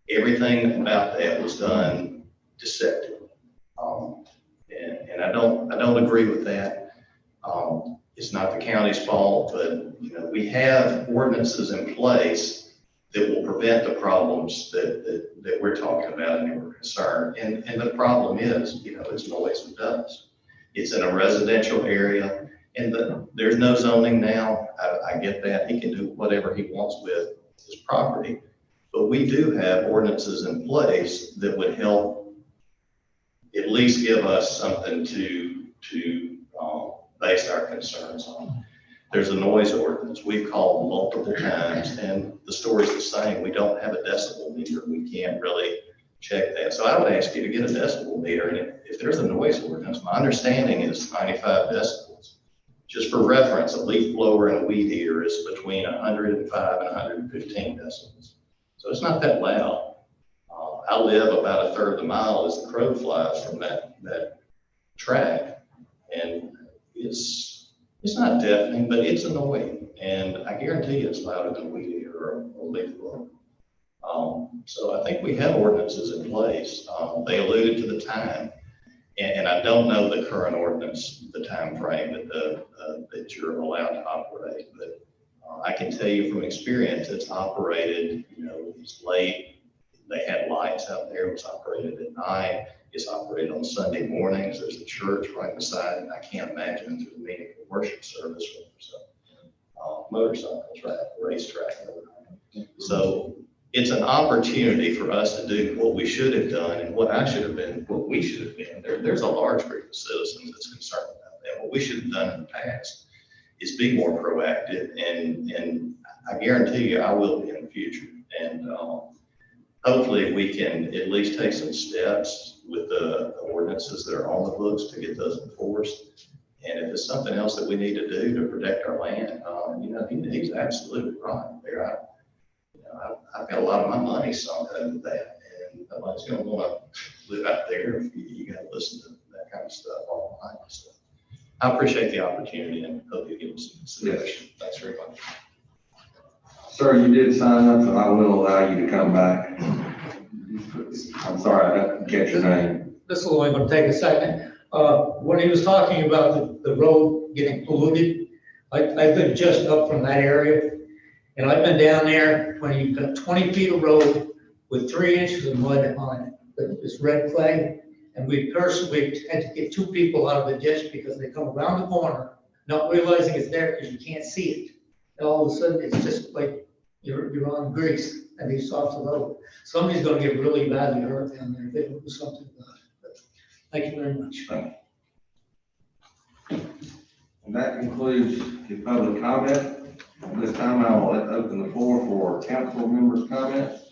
everything about that was done deceptively. And I don't agree with that. It's not the county's fault, but we have ordinances in place that will prevent the problems that we're talking about and we're concerned. And the problem is, it's noise and dust. It's in a residential area, and there's no zoning now. I get that. He can do whatever he wants with his property. But we do have ordinances in place that would help at least give us something to base our concerns on. There's a noise ordinance. We've called multiple times, and the story's the same. We don't have a decibel meter. We can't really check that. So I would ask you to get a decibel meter, and if there's a noise ordinance, my understanding is 95 decibels. Just for reference, a leaf blower and a weed eater is between 105 and 115 decibels. So it's not that loud. I live about a third of the mile as the crow flies from that track, and it's not deafening, but it's annoying, and I guarantee you it's louder than a weed eater or a leaf blower. So I think we have ordinances in place. They alluded to the time, and I don't know the current ordinance, the time frame that you're allowed to operate, but I can tell you from experience, it's operated, it's late. They had lights out there. It was operated at night. It's operated on Sunday mornings. There's a church right beside it. I can't imagine through the meaningful worship service where there's a motorcycle track, racetrack, and everything. So it's an opportunity for us to do what we should have done and what I should have been, what we should have been. There's a large group of citizens that's concerned about that. What we should have done in the past is be more proactive, and I guarantee you I will be in the future. And hopefully we can at least take some steps with the ordinances that are on the books to get those enforced. And if it's something else that we need to do to protect our land, he's absolutely right there. I've got a lot of my money sunk into that, and nobody's going to want to live out there if you got to listen to that kind of stuff all the time. So I appreciate the opportunity and hope you give us some consideration. Thanks very much. Sir, you did sign up, so I will allow you to come back. I'm sorry, I didn't catch your name. This will only going to take a second. When he was talking about the road getting polluted, I've been just up from that area. And I've been down there when you've got 20 feet of road with 3 inches of mud on it, this red clay. And we had to get 2 people out of the ditch because they come around the corner, not realizing it's there because you can't see it. And all of a sudden, it's just like you're on grease and they soft the road. Somebody's going to get really badly hurt down there if they don't do something about it. But thank you very much. And that concludes the public comment. At this time, I will open the floor for council members' comments.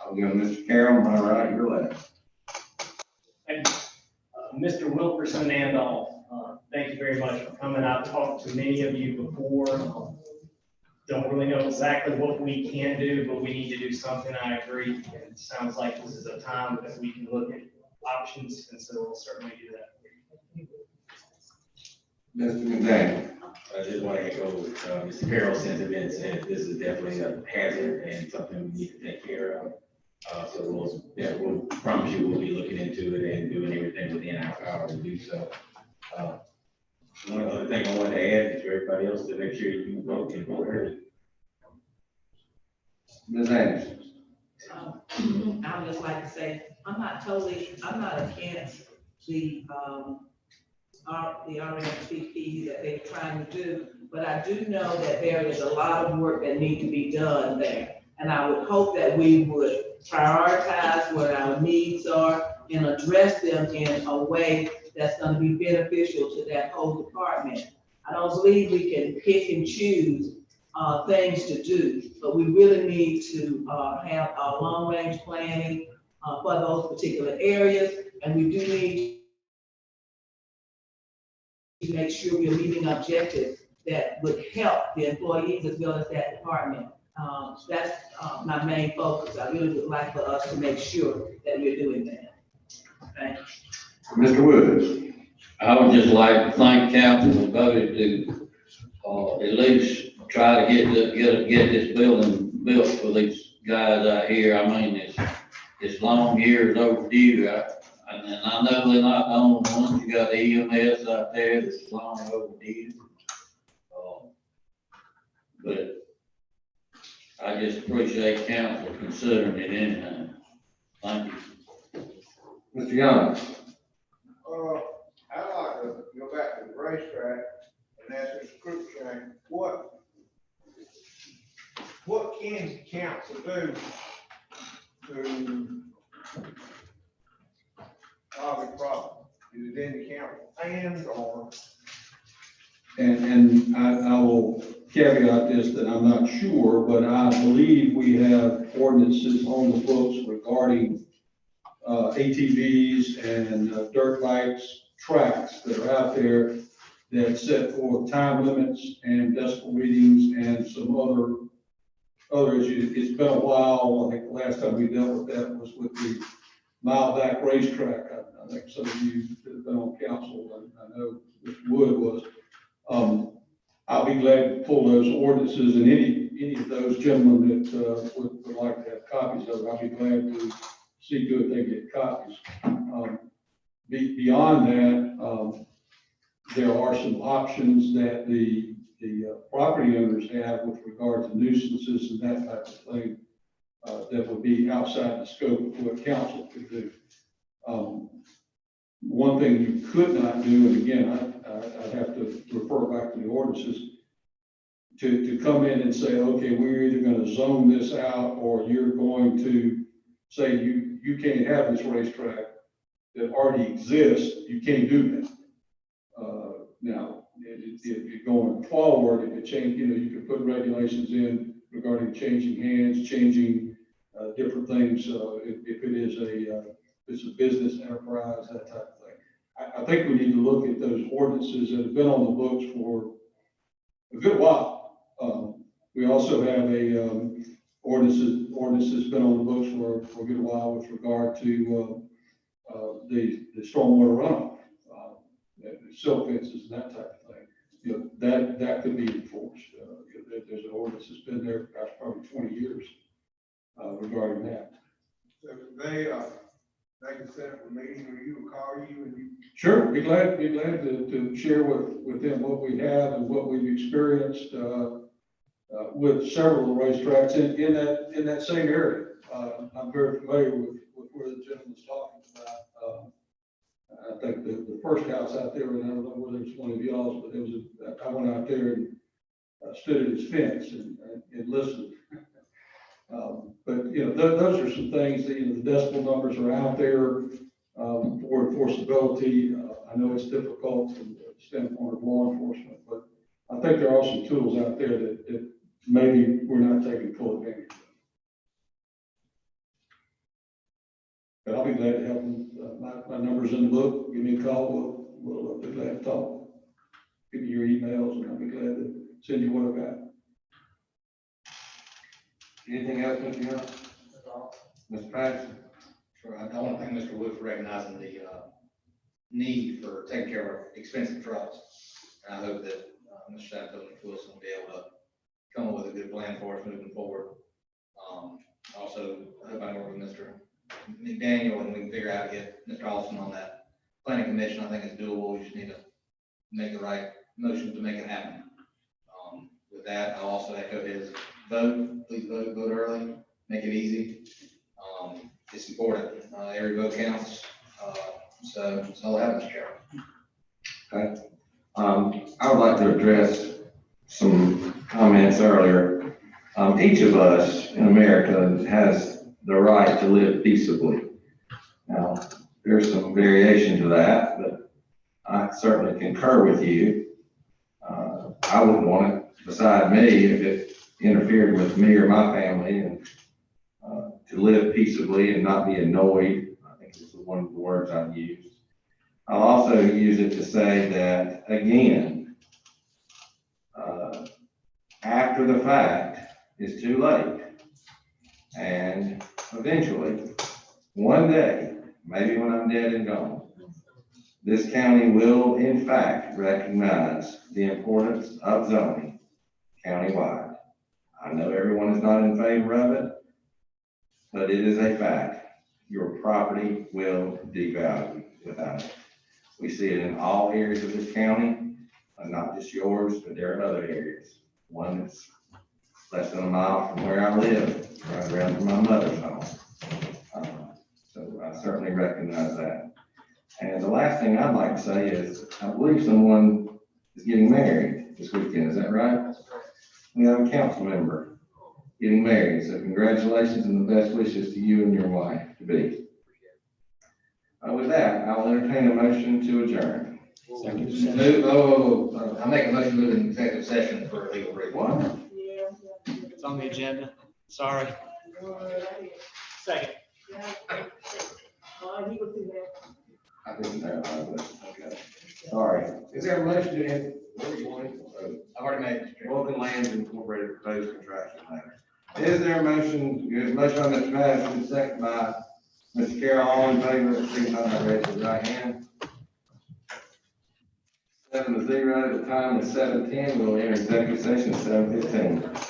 I'll go Mr. Carroll, my right, your left. And Mr. Wilkerson Andolph, thank you very much for coming. I've talked to many of you before. Don't really know exactly what we can do, but we need to do something. I agree. And it sounds like this is a time that we can look at options, and so we'll certainly do that. Mr. McDaniel. I just want to echo Mr. Carroll's sentiments, and this is definitely a hazard and something we need to take care of. So we'll promise you we'll be looking into it and doing everything within our power to do so. One other thing I wanted to add is for everybody else to make sure you vote and vote early. Ms. Anderson. I would just like to say, I'm not against the RMCP that they're trying to do, but I do know that there is a lot of work that needs to be done there. And I would hope that we would prioritize what our needs are and address them in a way that's going to be beneficial to that whole department. I don't believe we can pick and choose things to do, but we really need to have our long-range planning for those particular areas, and we do need to make sure we're meeting objectives that would help the employees as well as that department. That's my main focus. I really would like for us to make sure that we're doing that. Thank you. Mr. Woods. I would just like to thank council who voted to, at least try to get this building built for these guys out here. I mean, it's long years overdue. And I know they're not the only ones. You got EMS out there that's long overdue. But I just appreciate council considering it anyhow. Thank you. Mr. Young. I'd like to go back to the racetrack and ask Mr. Cruikshank, what can council do to solve the problem? Is it in the council hands or? And I will caveat this that I'm not sure, but I believe we have ordinances on the books regarding ATVs and dirt bikes, tracks that are out there that set forth time limits and decibel readings and some other issues. It's been a while. I think the last time we dealt with that was with the Mile Back racetrack. I think some of you that have been on council, I know Mr. Wood was. I'll be glad to pull those ordinances, and any of those gentlemen that would like to have copies of it, I'll be glad to see to it they get copies. Beyond that, there are some options that the property owners have with regard to nuisances and that type of thing that would be outside the scope of what council could do. one thing you could not do, and again, I'd have to refer back to the ordinances, to come in and say, okay, we're either gonna zone this out, or you're going to say you can't have this racetrack that already exists, you can't do that. Now, if you're going forward, if it change, you could put regulations in regarding changing hands, changing, different things, if it is it's a business enterprise, that type of thing. I think we need to look at those ordinances that have been on the books for a good while. We also have a, ordinance that's been on the books for a good while with regard to, the stormwater runoff, silt fences and that type of thing. That could be enforced. There's an ordinance that's been there, gosh, probably 20 years, regarding that. So they, they can set up a meeting, or you will call you and you. Sure, be glad to share with them what we have and what we've experienced, with several racetracks in that same area. I'm very familiar with where the gentleman's talking about. I think the first house out there, and I don't know whether it's one of y'all's, but I went out there and stood at his fence and listened. But, those are some things that, the decibel numbers are out there, for enforceability. I know it's difficult from the standpoint of law enforcement, but I think there are some tools out there that maybe we're not taking full advantage of. But I'll be glad to help them. My number's in the book. Give me a call. We'll be glad to talk. Give me your emails, and I'll be glad to send you what I've got. Anything else, Mr. Young? Mr. Patterson? Sure, I want to thank Mr. Wood for recognizing the need for taking care of our expensive trucks. And I hope that Mr. Satterfield and Wilson will be able to come up with a good plan for us moving forward. Also, I hope I work with Mr. McDaniel and we can figure out how to get Mr. Olson on that planning commission. I think it's doable. We just need to make the right motion to make it happen. With that, I'll also echo his vote. Please vote early, make it easy. It's important. Every vote counts. So that's all I have, Mr. Chairman. Okay. I would like to address some comments earlier. Each of us in America has the right to live peaceably. Now, there's some variation to that, but I certainly concur with you. I wouldn't want it beside me if it interfered with me or my family, and to live peaceably and not be annoyed, I think is one of the words I've used. I'll also use it to say that, again, after the fact is too late. And eventually, one day, maybe when I'm dead and gone, this county will in fact recognize the importance of zoning countywide. I know everyone is not in favor of it, but it is a fact. Your property will devalue without it. We see it in all areas of this county, not just yours, but there are other areas. One that's less than a mile from where I live, right around from my mother's home. So I certainly recognize that. And the last thing I'd like to say is, I believe someone is getting married this weekend, is that right? We have a council member getting married, so congratulations and the best wishes to you and your wife to be. With that, I'll entertain a motion to adjourn. I make a motion to move in executive session for legal reasons. What? It's on the agenda. Sorry. Second. I didn't know, okay. Sorry. Is there a motion to end? What do you want? I've already made it. Vulcan Lands Incorporated proposed contraction matter. Is there a motion? There's a motion on Mr. Patterson, second by Mr. Carroll. All in favor, signify by raising your right hand. 7-0, the time is 7:10. We'll enter executive session at 7:15.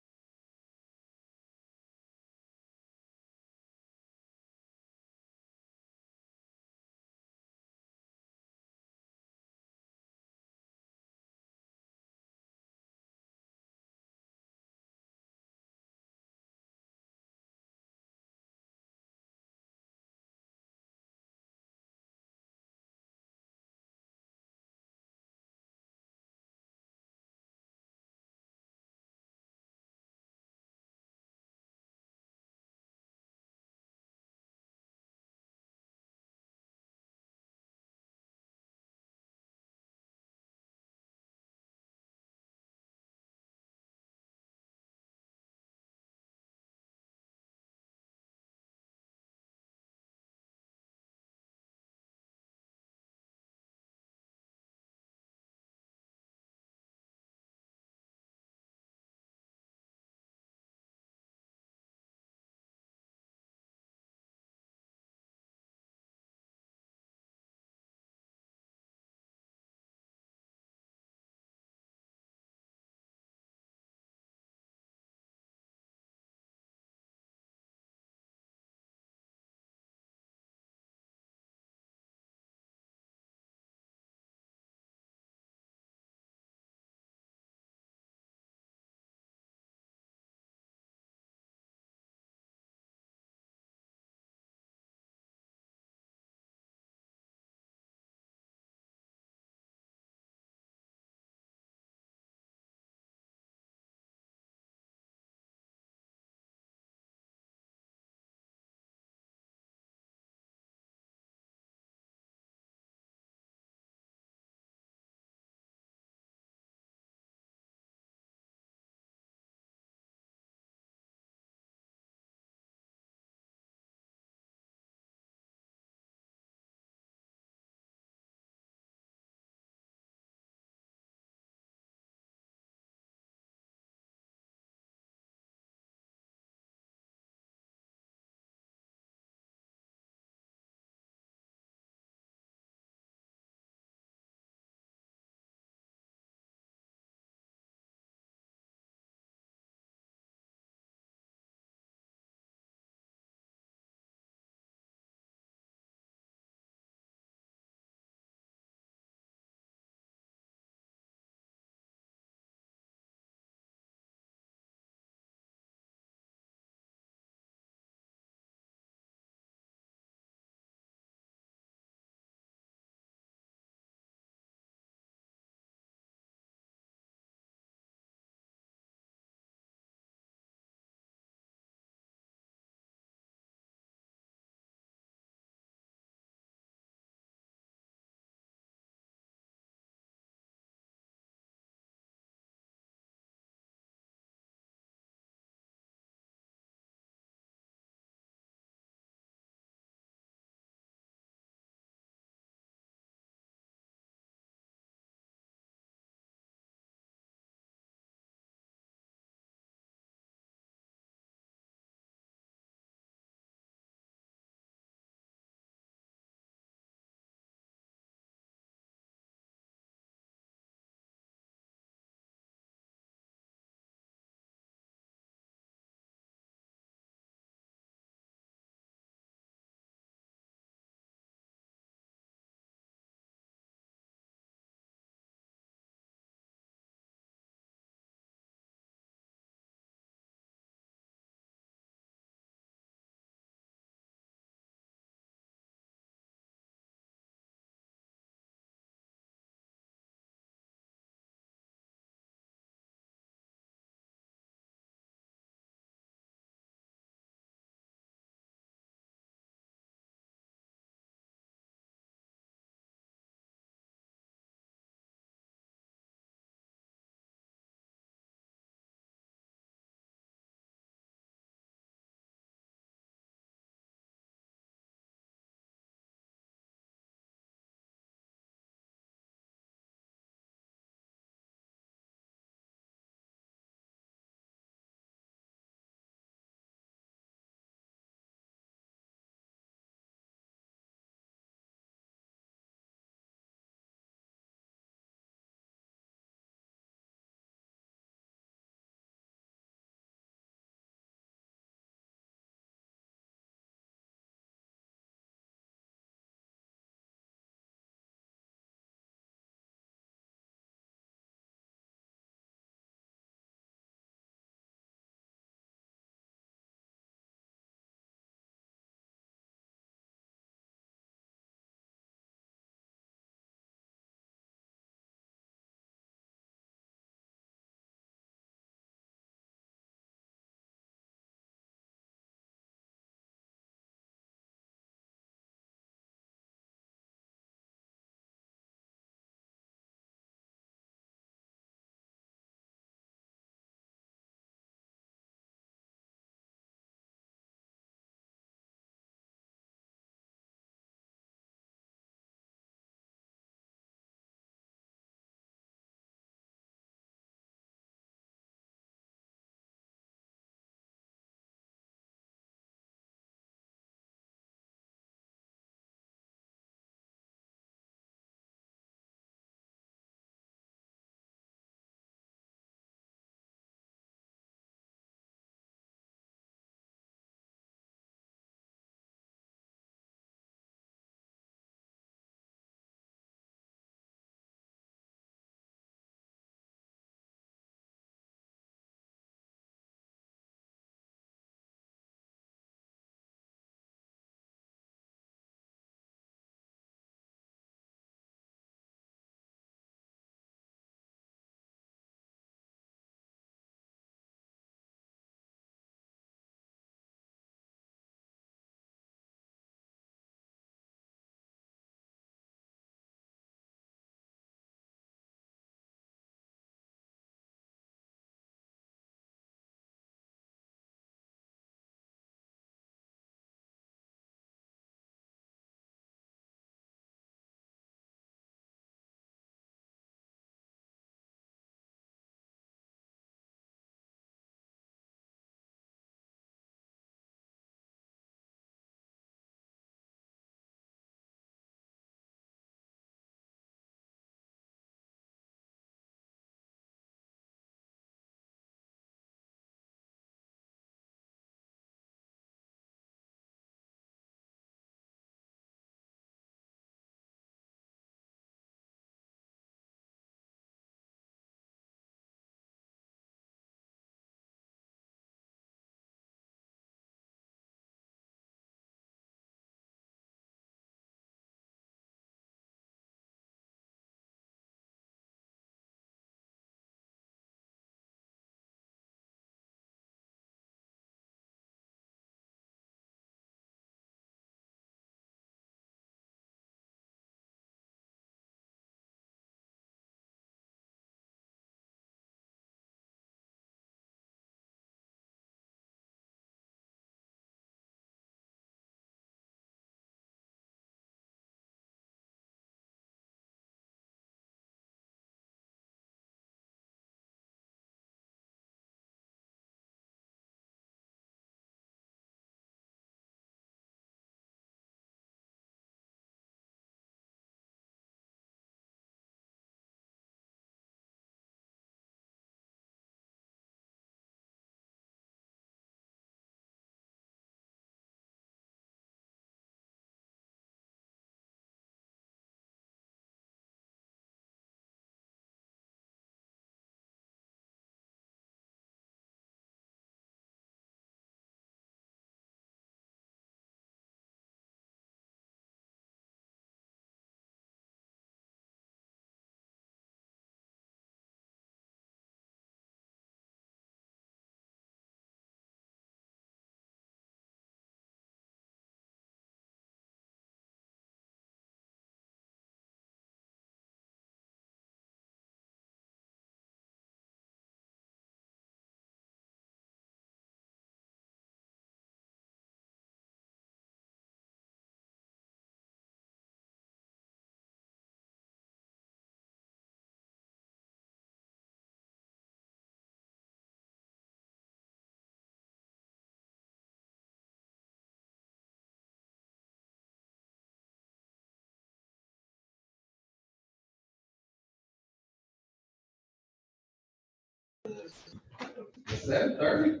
7:30?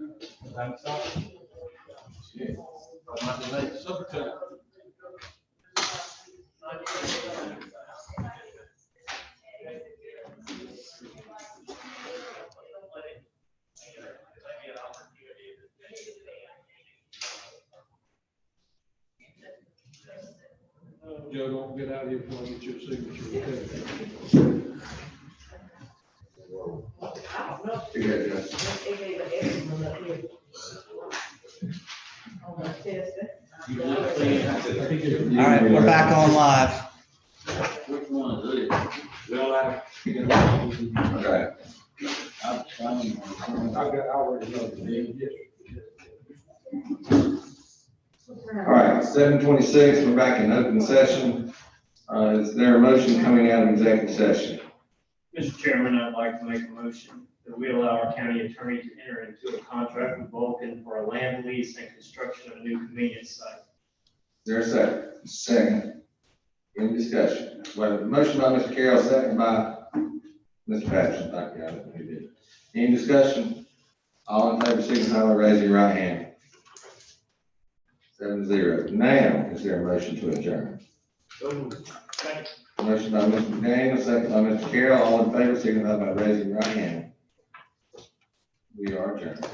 Supper time. Joe, don't get out of here before I get your signature. All right, we're back on live. Which one is it? Okay. All right, 7:26, we're back in open session. Is there a motion coming out of executive session? Mr. Chairman, I'd like to make a motion that we allow our county attorney to enter into a contract with Vulcan for a land lease and construction of a new convenience site. Is there a second? Second. Any discussion? Well, the motion by Mr. Carroll, second by Mr. Patterson. Thank you. I don't know who did. Any discussion? All in favor, signify by raising your right hand. 7-0. Now, is there a motion to adjourn? Motion by Mr. McDaniel, second by Mr. Carroll. All in favor, signify by raising your right hand. We are adjourned.